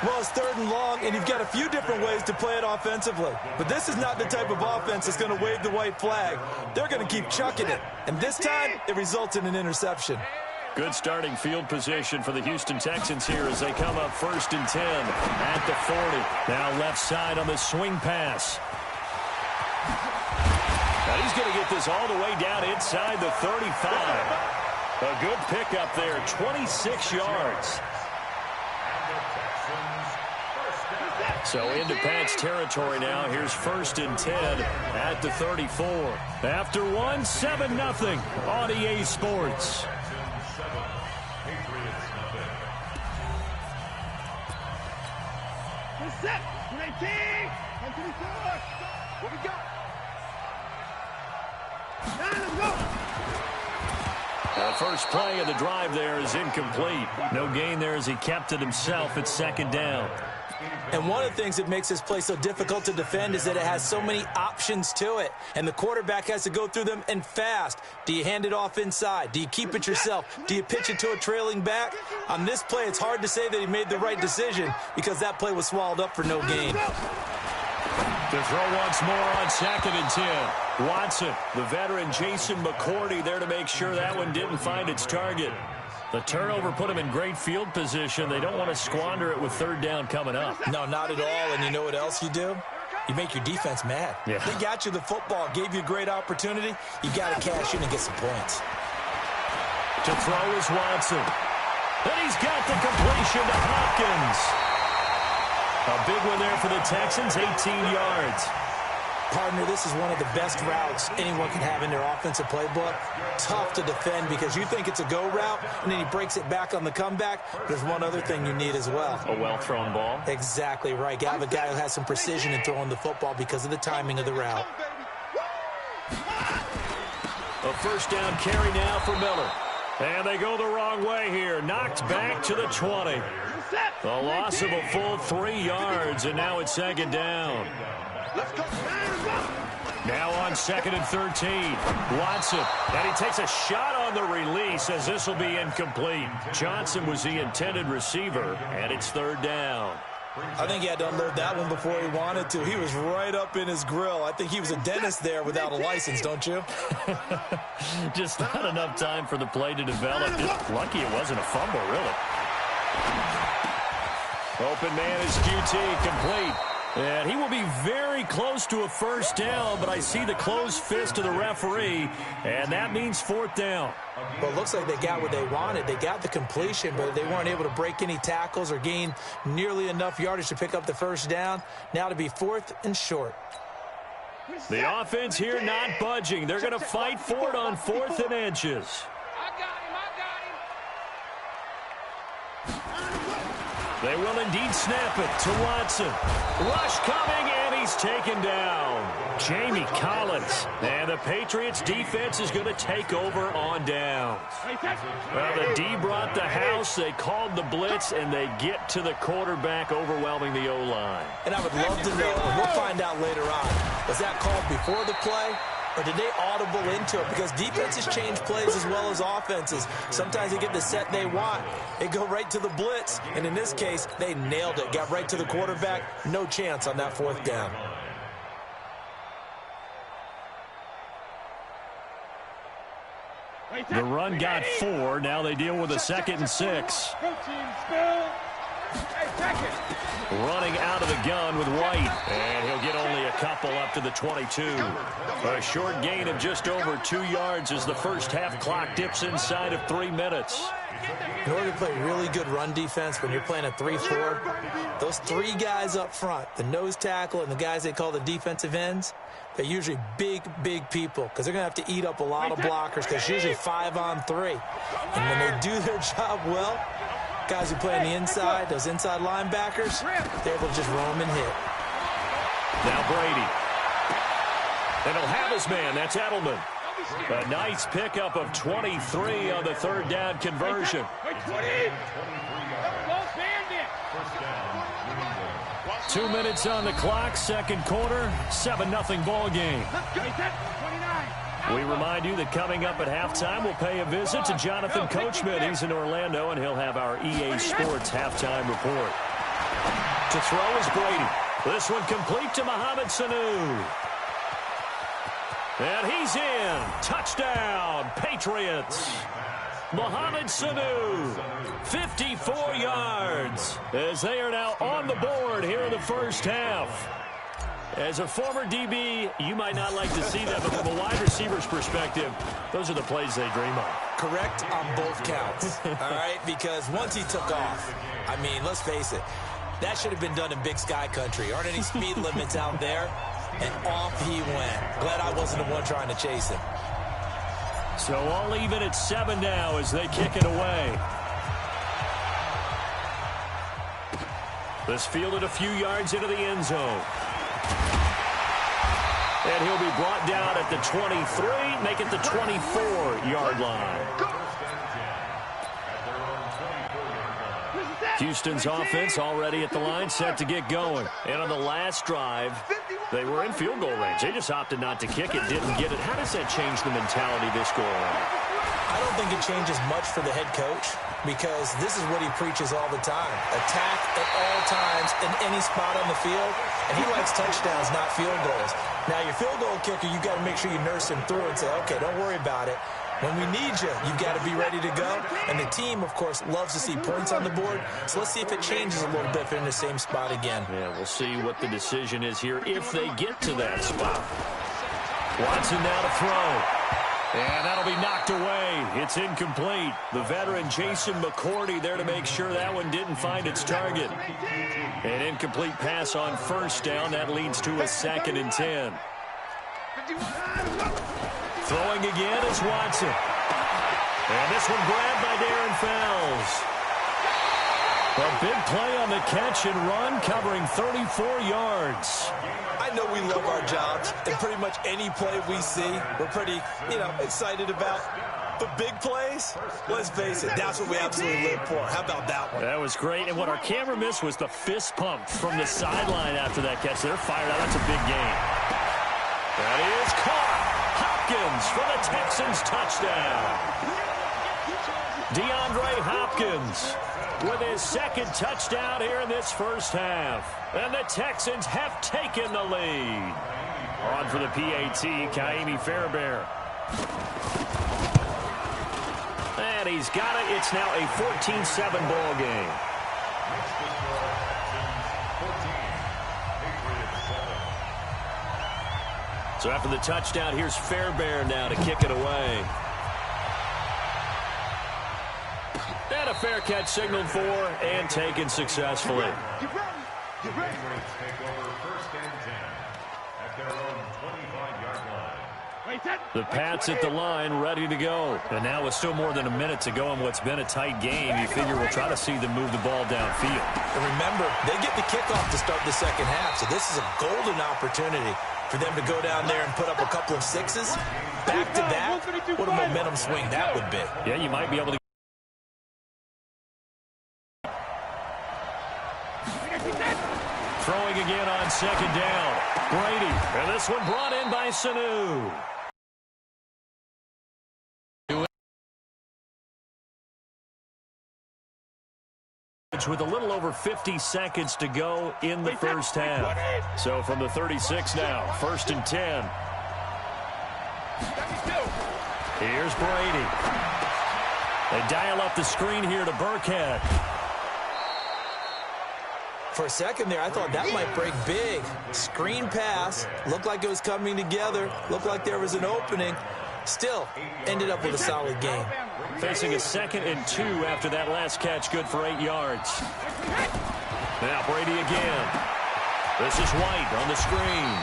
Well, it's 3rd and long, and you've got a few different ways to play it offensively. But this is not the type of offense that's going to wave the white flag. They're going to keep chucking it. And this time, it results in an interception. Good starting field position for the Houston Texans here as they come up 1st and 10 at the 40. Now left side on the swing pass. Now he's going to get this all the way down inside the 35. A good pickup there, 26 yards. So into Pat's territory now. Here's 1st and 10 at the 34. After one, 7-0 on EA Sports. Set. 19. 124. What we got? Let's go. The first play of the drive there is incomplete. No gain there as he kept it himself at 2nd down. And one of the things that makes this play so difficult to defend is that it has so many options to it. And the quarterback has to go through them and fast. Do you hand it off inside? Do you keep it yourself? Do you pitch it to a trailing back? On this play, it's hard to say that he made the right decision because that play was swallowed up for no gain. To throw once more on 2nd and 10. Watson, the veteran Jason McCourty there to make sure that one didn't find its target. The turnover put him in great field position. They don't want to squander it with 3rd down coming up. No, not at all. And you know what else you do? You make your defense mad. Yeah. They got you the football, gave you a great opportunity. You got to cash in and get some points. To throw is Watson. And he's got the completion to Hopkins. A big one there for the Texans, 18 yards. Partner, this is one of the best routes anyone can have in their offensive playbook. Tough to defend because you think it's a go route, and then he breaks it back on the comeback. There's one other thing you need as well. A well-thrown ball. Exactly right. You have a guy who has some precision in throwing the football because of the timing of the route. A first down carry now for Miller. And they go the wrong way here. Knocked back to the 20. The loss of a full 3 yards, and now it's 2nd down. Now on 2nd and 13. Watson. And he takes a shot on the release as this will be incomplete. Johnson was the intended receiver, and it's 3rd down. I think he had to unload that one before he wanted to. He was right up in his grill. I think he was a dentist there without a license, don't you? Just not enough time for the play to develop. Just lucky it wasn't a fumble, really. Open man is QT, complete. And he will be very close to a first down, but I see the closed fist of the referee, and that means 4th down. Well, it looks like they got what they wanted. They got the completion, but they weren't able to break any tackles or gain nearly enough yardage to pick up the first down. Now to be 4th and short. The offense here not budging. They're going to fight for it on 4th and inches. They will indeed snap it to Watson. Rush coming, and he's taken down. Jamie Collins. And the Patriots defense is going to take over on downs. Well, the D brought the house. They called the blitz, and they get to the quarterback, overwhelming the O-line. And I would love to know, and we'll find out later on, was that called before the play or did they audible into it? Because defenses change plays as well as offenses. Sometimes they get the set they want. They go right to the blitz. And in this case, they nailed it. Got right to the quarterback. No chance on that 4th down. The run got 4. Now they deal with a 2nd and 6. Running out of the gun with White. And he'll get only a couple up to the 22. A short gain of just over 2 yards as the first half clock dips inside of 3 minutes. In order to play really good run defense when you're playing a 3-4, those 3 guys up front, the nose tackle and the guys they call the defensive ends, they're usually big, big people because they're going to have to eat up a lot of blockers because it's usually 5-on-3. And when they do their job well, guys who play on the inside, those inside linebackers, they're able to just roam and hit. Now Brady. And he'll have his man. That's Edelman. A nice pickup of 23 on the 3rd down conversion. 2 minutes on the clock, 2nd quarter, 7-0 ball game. We remind you that coming up at halftime, we'll pay a visit to Jonathan Coachman. He's in Orlando, and he'll have our EA Sports halftime report. To throw is Brady. This one complete to Mohamed Sanu. And he's in. Touchdown, Patriots. Mohamed Sanu, 54 yards, as they are now on the board here in the first half. As a former DB, you might not like to see that, but from a wide receiver's perspective, those are the plays they dream of. Correct on both counts, all right? Because once he took off, I mean, let's face it, that should have been done in Big Sky Country. Aren't any speed limits out there? And off he went. Glad I wasn't the one trying to chase him. So all even at 7 now as they kick it away. This fielded a few yards into the end zone. And he'll be brought down at the 23, make it the 24-yard line. Houston's offense already at the line, set to get going. And on the last drive, they were in field goal range. They just opted not to kick it, didn't get it. How does that change the mentality this go around? I don't think it changes much for the head coach because this is what he preaches all the time. Attack at all times in any spot on the field, and he likes touchdowns, not field goals. Now, your field goal kicker, you got to make sure you nurse him through and say, okay, don't worry about it. When we need you, you've got to be ready to go. And the team, of course, loves to see points on the board. So let's see if it changes a little bit if they're in the same spot again. Yeah, we'll see what the decision is here if they get to that spot. Watson now to throw. And that'll be knocked away. It's incomplete. The veteran Jason McCourty there to make sure that one didn't find its target. An incomplete pass on 1st down. That leads to a 2nd and 10. Throwing again is Watson. And this one grabbed by Darren Fells. A big play on the catch and run, covering 34 yards. I know we love our jobs, and pretty much any play we see, we're pretty, excited about. But big plays, let's face it, that's what we absolutely live for. How about that one? That was great, and what our camera missed was the fist pump from the sideline after that catch. They're fired out. That's a big game. That is caught. Hopkins for the Texans touchdown. DeAndre Hopkins with his 2nd touchdown here in this first half. And the Texans have taken the lead. On for the PAT, Kaimi Fairbairn. And he's got it. It's now a 14-7 ball game. So after the touchdown, here's Fairbairn now to kick it away. And a fair catch signaled for and taken successfully. Take over 1st and 10 at their own 25-yard line. The Pats at the line, ready to go. And now with still more than a minute to go in what's been a tight game, you figure we'll try to see them move the ball downfield. And remember, they get the kickoff to start the 2nd half, so this is a golden opportunity for them to go down there and put up a couple of 6s back-to-back. What a momentum swing that would be. Yeah, you might be able to. Throwing again on 2nd down. Brady. And this one brought in by Sanu. advantage with a little over 50 seconds to go in the first half. So from the 36 now, 1st and 10. Here's Brady. They dial up the screen here to Burkhead. For a second there, I thought that might break big. Screen pass. Looked like it was coming together. Looked like there was an opening. Still, ended up with a solid game. Facing a 2nd and 2 after that last catch, good for 8 yards. Now Brady again. This is White on the screen.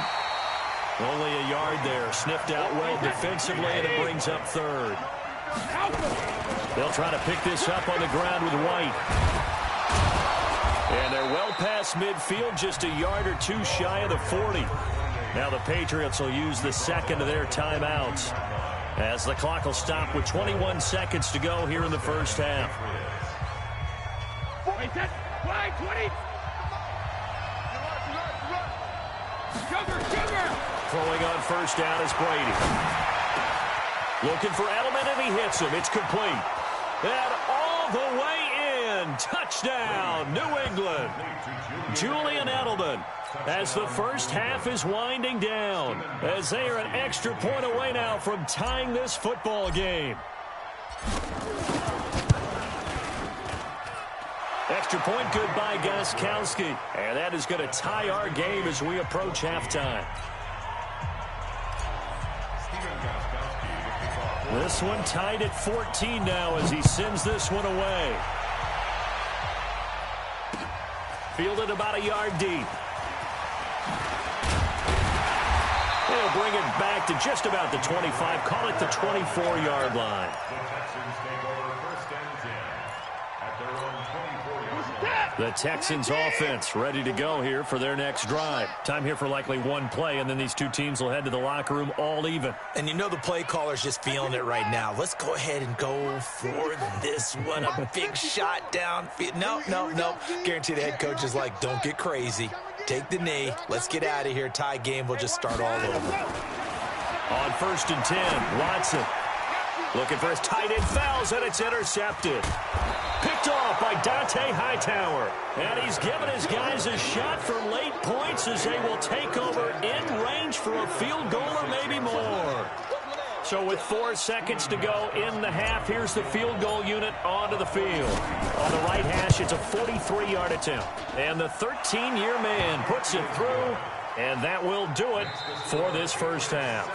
Only a yard there. Sniffed out well defensively, and it brings up 3rd. They'll try to pick this up on the ground with White. And they're well past midfield, just a yard or 2 shy of the 40. Now the Patriots will use the 2nd of their timeouts, as the clock will stop with 21 seconds to go here in the first half. Throwing on first down is Brady. Looking for Edelman, and he hits him. It's complete. And all the way in. Touchdown, New England. Julian Edelman, as the first half is winding down, as they are an extra point away now from tying this football game. Extra point good by Gostkowski. And that is going to tie our game as we approach halftime. This one tied at 14 now as he sends this one away. Fielded about a yard deep. They'll bring it back to just about the 25. Call it the 24-yard line. The Texans offense ready to go here for their next drive. Time here for likely one play, and then these two teams will head to the locker room all even. And you know the play caller's just feeling it right now. Let's go ahead and go for this one. A big shot downfield. No. Guarantee the head coach is like, don't get crazy. Take the knee. Let's get out of here. Tie game. We'll just start all over. On 1st and 10, Watson looking for his tight end, fouls, and it's intercepted. Picked off by Dante Hightower. And he's given his guys a shot for late points as they will take over in range for a field goal or maybe more. So with 4 seconds to go in the half, here's the field goal unit onto the field. On the right hash, it's a 43-yard attempt. And the 13-year man puts it through, and that will do it for this first half.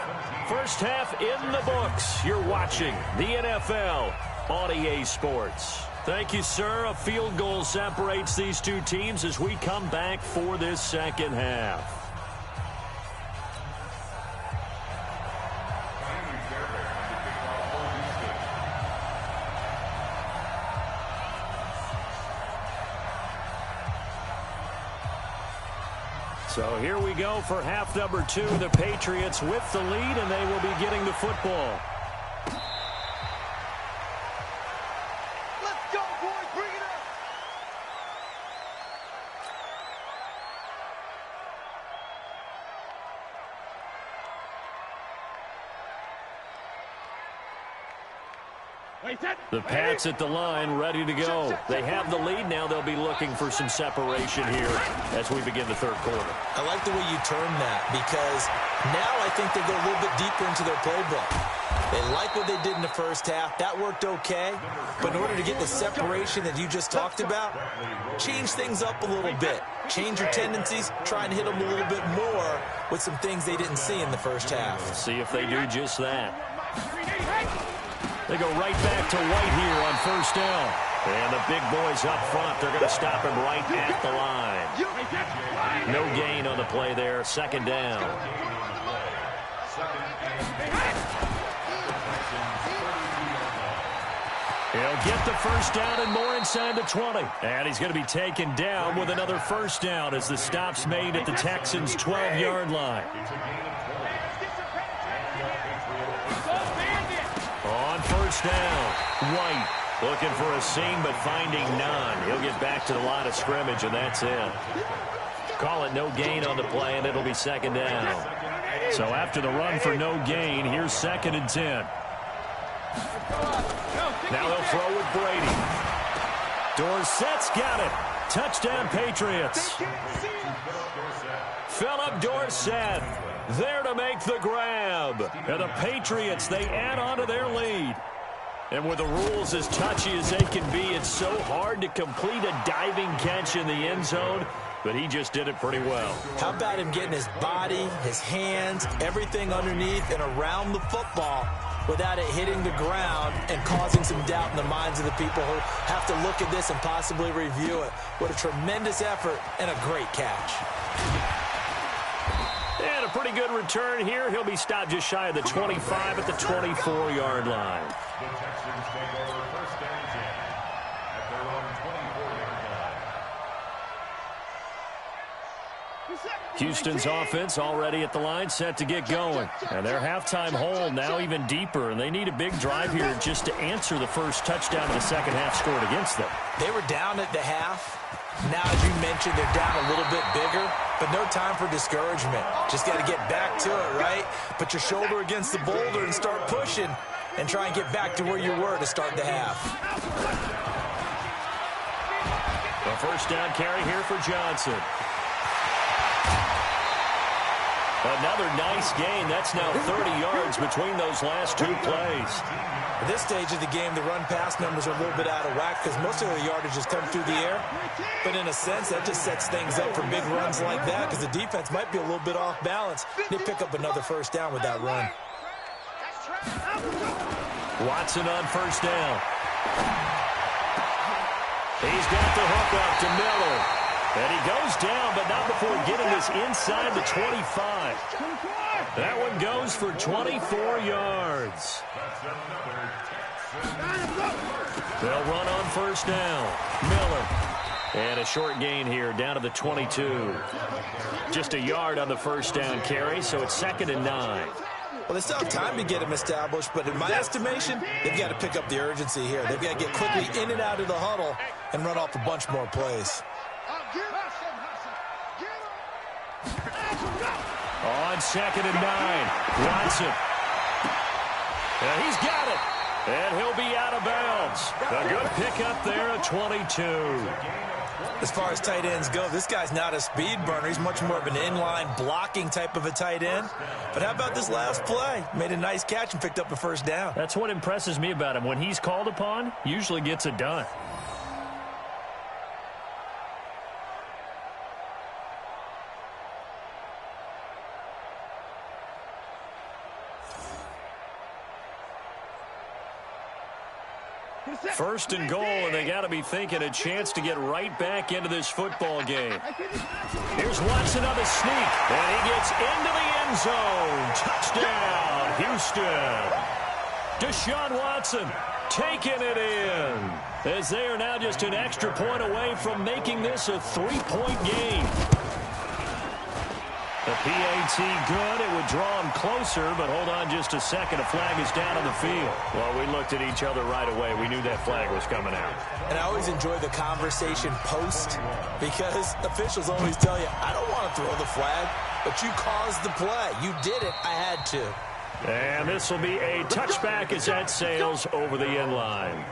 First half in the books. You're watching the NFL on EA Sports. Thank you, sir. A field goal separates these two teams as we come back for this second half. So here we go for half number 2. The Patriots with the lead, and they will be getting the football. Let's go, boys. Bring it up. The Pats at the line, ready to go. They have the lead now. They'll be looking for some separation here as we begin the third quarter. I like the way you term that, because now I think they go a little bit deeper into their playbook. They like what they did in the first half. That worked okay. But in order to get the separation that you just talked about, change things up a little bit. Change your tendencies. Try and hit them a little bit more with some things they didn't see in the first half. See if they do just that. They go right back to White here on first down. And the big boys up front, they're going to stop him right at the line. No gain on the play there. Second down. He'll get the first down and more inside the 20. And he's going to be taken down with another first down as the stop's made at the Texans' 12-yard line. On first down, White looking for a seam but finding none. He'll get back to the line of scrimmage, and that's it. Call it no gain on the play, and it'll be second down. So after the run for no gain, here's 2nd and 10. Now they'll throw with Brady. Dorsett's got it. Touchdown, Patriots. Philip Dorsett there to make the grab. And the Patriots, they add on to their lead. And with the rules as touchy as they can be, it's so hard to complete a diving catch in the end zone, but he just did it pretty well. How about him getting his body, his hands, everything underneath and around the football without it hitting the ground and causing some doubt in the minds of the people who have to look at this and possibly review it. What a tremendous effort and a great catch. And a pretty good return here. He'll be stopped just shy of the 25 at the 24-yard line. The Texans take over first and 10 at their own 24-yard line. Houston's offense already at the line, set to get going. And their halftime hole now even deeper, and they need a big drive here just to answer the first touchdown of the second half scored against them. They were down at the half. Now, as you mentioned, they're down a little bit bigger, but no time for discouragement. Just got to get back to it, right? Put your shoulder against the boulder and start pushing and try and get back to where you were to start the half. A first down carry here for Johnson. Another nice gain. That's now 30 yards between those last two plays. At this stage of the game, the run-pass numbers are a little bit out of whack because most of the yardage has come through the air. But in a sense, that just sets things up for big runs like that because the defense might be a little bit off balance. They pick up another first down with that run. Watson on first down. He's got the hook up to Miller. And he goes down, but not before getting this inside the 25. That one goes for 24 yards. They'll run on first down. Miller. And a short gain here down to the 22. Just a yard on the first down carry, so it's 2nd and 9. Well, they still have time to get him established, but in my estimation, they've got to pick up the urgency here. They've got to get quickly in and out of the huddle and run off a bunch more plays. On 2nd and 9, Watson. And he's got it. And he'll be out of bounds. A good pickup there at 22. As far as tight ends go, this guy's not a speed burner. He's much more of an inline blocking type of a tight end. But how about this last play? Made a nice catch and picked up a first down. That's what impresses me about him. When he's called upon, usually gets it done. First and goal, and they got to be thinking a chance to get right back into this football game. Here's Watson on the sneak, and he gets into the end zone. Touchdown, Houston. Deshaun Watson taking it in, as they are now just an extra point away from making this a 3-point game. The PAT good. It would draw him closer, but hold on just a second. A flag is down on the field. Well, we looked at each other right away. We knew that flag was coming out. And I always enjoy the conversation post because officials always tell you, I don't want to throw the flag, but you caused the play. You did it. I had to. And this will be a touchback as that sails over the end line.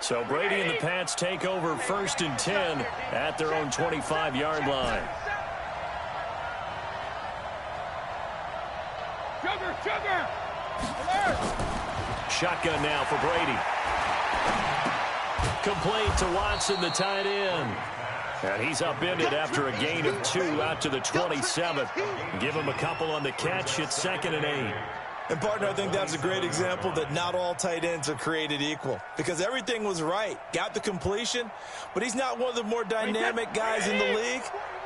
So Brady and the Pats take over 1st and 10 at their own 25-yard line. Sugar! Shotgun now for Brady. Complete to Watson, the tight end. And he's upended after a gain of 2 out to the 27. Give him a couple on the catch. It's 2nd and 8. And, partner, I think that's a great example that not all tight ends are created equal because everything was right. Got the completion, but he's not one of the more dynamic guys in the league.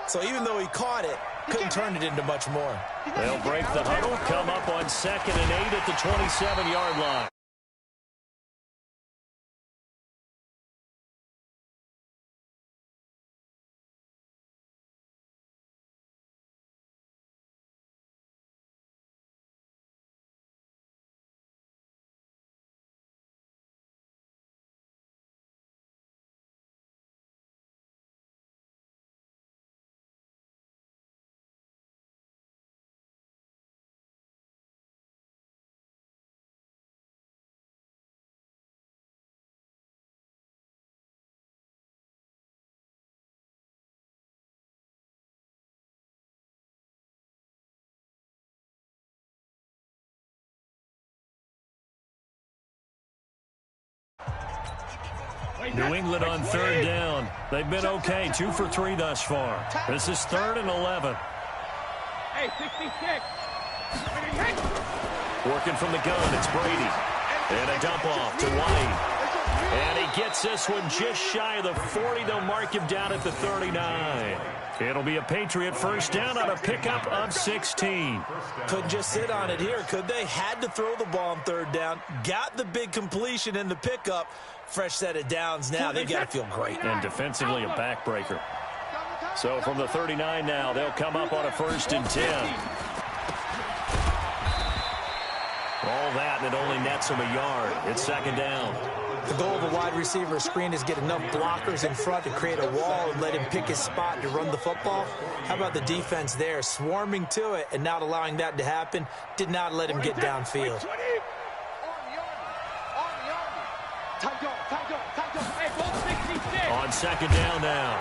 So even though he caught it, couldn't turn it into much more. They'll break the huddle, come up on 2nd and 8 at the 27-yard line. New England on third down. They've been okay, 2 for 3 thus far. This is 3rd and 11. Hey, 66. Working from the gun, it's Brady. And a dump off to White. And he gets this one just shy of the 40. They'll mark him down at the 39. It'll be a Patriot first down on a pickup of 16. Couldn't just sit on it here, could they? Had to throw the ball on 3rd down. Got the big completion in the pickup. Fresh set of downs now. They've got to feel great. And defensively, a backbreaker. So from the 39 now, they'll come up on a 1st and 10. All that, and it only nets him a yard. It's 2nd down. The goal of a wide receiver screen is get enough blockers in front to create a wall and let him pick his spot to run the football. How about the defense there, swarming to it and not allowing that to happen? Did not let him get downfield. On 2nd down now,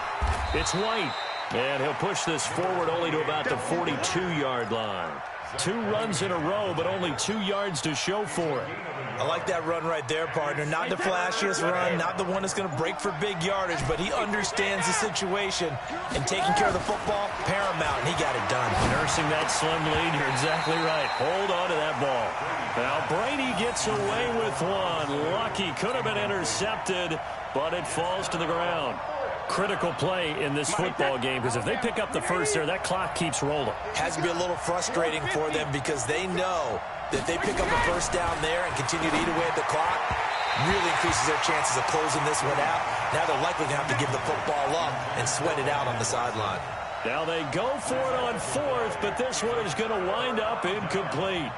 it's White. And he'll push this forward only to about the 42-yard line. 2 runs in a row, but only 2 yards to show for it. I like that run right there, partner. Not the flashiest run, not the one that's going to break for big yardage, but he understands the situation, and taking care of the football, paramount, and he got it done. Nursing that slim lead, you're exactly right. Hold on to that ball. Now Brady gets away with one. Lucky, could have been intercepted, but it falls to the ground. Critical play in this football game, because if they pick up the first there, that clock keeps rolling. Has to be a little frustrating for them because they know that they pick up a first down there and continue to eat away at the clock, really increases their chances of closing this one out. Now they're likely to have to give the football up and sweat it out on the sideline. Now they go for it on 4th, but this one is going to wind up incomplete.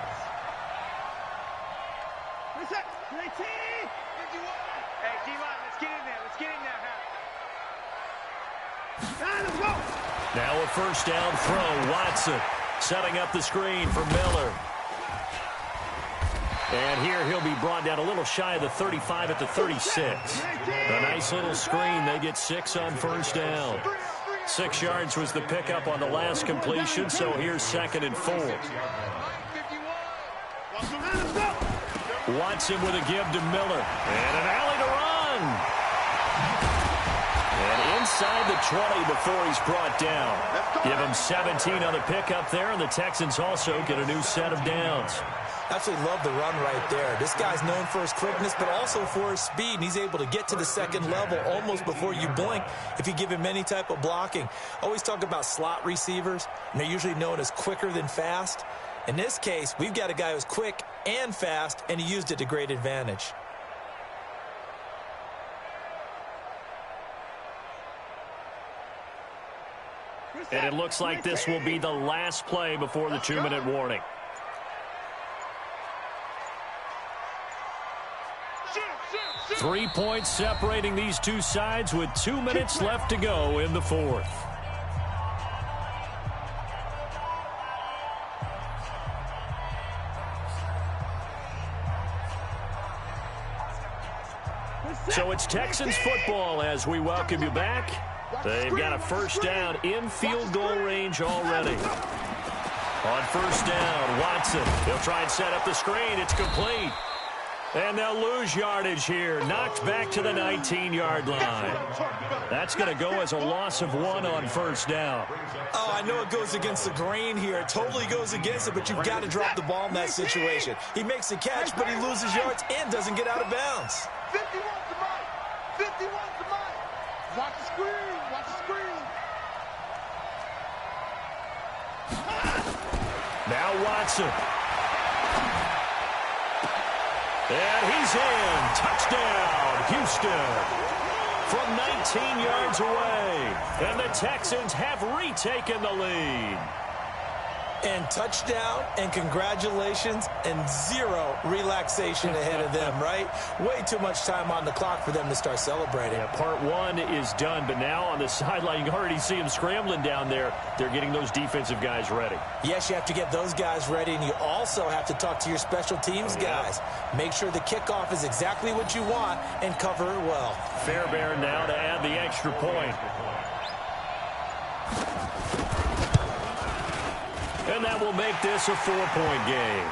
Hey, D-line, let's get in there. Let's get in there. Now a first down throw. Watson setting up the screen for Miller. And here he'll be brought down a little shy of the 35 at the 36. A nice little screen. They get 6 on first down. 6 yards was the pickup on the last completion, so here's 2nd and 4. Watson with a give to Miller. And an alley to run. And inside the 20 before he's brought down. Give him 17 on the pickup there, and the Texans also get a new set of downs. Absolutely love the run right there. This guy's known for his quickness, but also for his speed, and he's able to get to the 2nd level almost before you blink if you give him any type of blocking. Always talk about slot receivers, and they're usually known as quicker than fast. In this case, we've got a guy who's quick and fast, and he used it to great advantage. And it looks like this will be the last play before the 2-minute warning. Three points separating these two sides with 2 minutes left to go in the 4th. So it's Texans football as we welcome you back. They've got a first down in field goal range already. On first down, Watson. He'll try and set up the screen. It's complete. And they'll lose yardage here. Knocked back to the 19-yard line. That's going to go as a loss of 1 on first down. Oh, I know it goes against the grain here. It totally goes against it, but you've got to drop the ball in that situation. He makes the catch, but he loses yards and doesn't get out of bounds. 51 to mine. 51 to mine. Watch the screen. Watch the screen. Now Watson. And he's in. Touchdown, Houston. From 19 yards away. And the Texans have retaken the lead. And touchdown, and congratulations, and 0 relaxation ahead of them, right? Way too much time on the clock for them to start celebrating. Yeah, part 1 is done, but now on the sideline, you can already see them scrambling down there. They're getting those defensive guys ready. Yes, you have to get those guys ready, and you also have to talk to your special teams guys. Make sure the kickoff is exactly what you want and cover it well. Fairbairn now to add the extra point. And that will make this a 4-point game.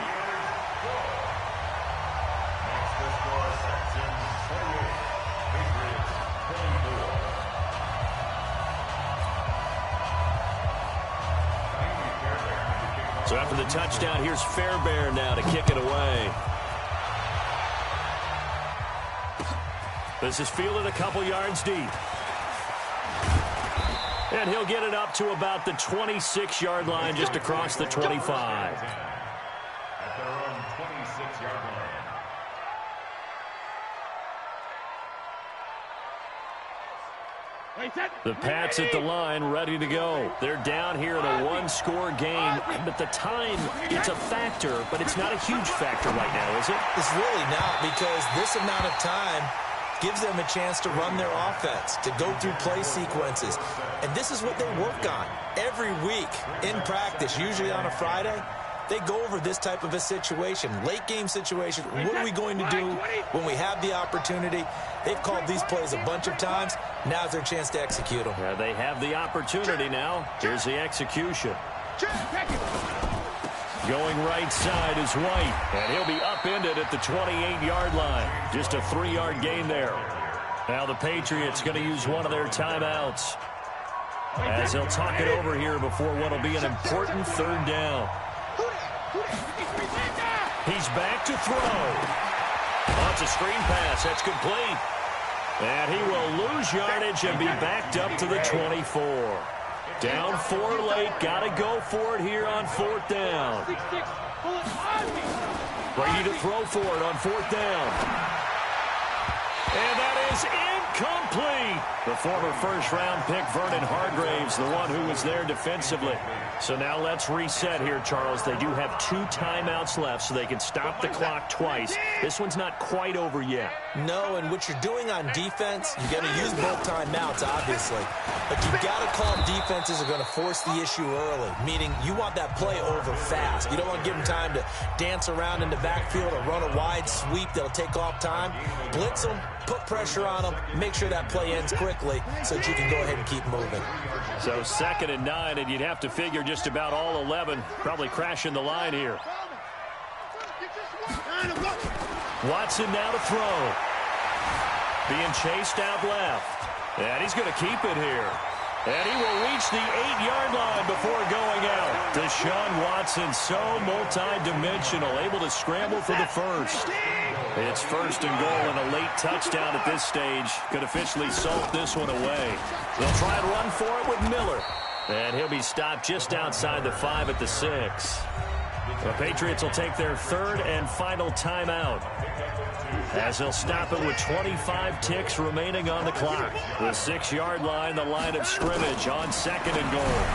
So after the touchdown, here's Fairbairn now to kick it away. This is fielded a couple yards deep. And he'll get it up to about the 26-yard line, just across the 25. At their own 26-yard line. The Pats at the line, ready to go. They're down here in a one-score game. But the time, it's a factor, but it's not a huge factor right now, is it? It's really not, because this amount of time gives them a chance to run their offense, to go through play sequences. And this is what they work on every week in practice, usually on a Friday. They go over this type of a situation, late game situation. What are we going to do when we have the opportunity? They've called these plays a bunch of times. Now's their chance to execute them. Yeah, they have the opportunity now. Here's the execution. Going right side is White, and he'll be upended at the 28-yard line. Just a 3-yard gain there. Now the Patriots going to use one of their timeouts as they'll talk it over here before what will be an important third down. He's back to throw. Oh, it's a screen pass. That's complete. And he will lose yardage and be backed up to the 24. Down 4 late. Got to go for it here on 4th down. Brady to throw for it on 4th down. And that is incomplete. The former first-round pick, Vernon Hargraves, the one who was there defensively. So now let's reset here, Charles. They do have 2 timeouts left, so they can stop the clock twice. This one's not quite over yet. No, and what you're doing on defense, you're going to use both timeouts, obviously. But you've got to call defenses are going to force the issue early, meaning you want that play over fast. You don't want to give them time to dance around in the backfield or run a wide sweep that'll take off time. Blitz them, put pressure on them, make sure that play ends quickly so that you can go ahead and keep moving. So 2nd and 9, and you'd have to figure just about all 11 probably crashing the line here. Watson now to throw. Being chased out left. And he's going to keep it here. And he will reach the 8-yard line before going out. Deshaun Watson, so multi-dimensional, able to scramble for the first. It's 1st and goal, and a late touchdown at this stage could officially salt this one away. They'll try and run for it with Miller. And he'll be stopped just outside the 5 at the 6. The Patriots will take their 3rd and final timeout, as they'll stop it with 25 ticks remaining on the clock. The 6-yard line, the line of scrimmage on 2nd and goal.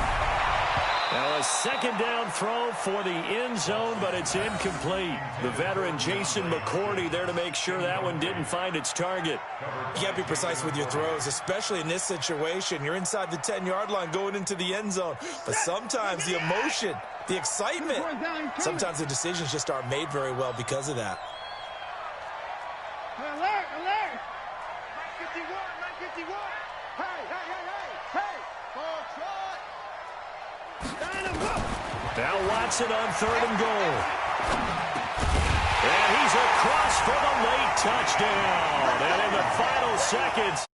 Now a 2nd down throw for the end zone, but it's incomplete. The veteran Jason McCourty there to make sure that one didn't find its target. You got to be precise with your throws, especially in this situation. You're inside the 10-yard line going into the end zone. But sometimes the emotion, the excitement, sometimes the decisions just aren't made very well because of that. Alert, alert! 951, 951. Hey, hey, hey, hey, hey! Ball trot! Now Watson on 3rd and goal. And he's across for the late touchdown. And in the final seconds,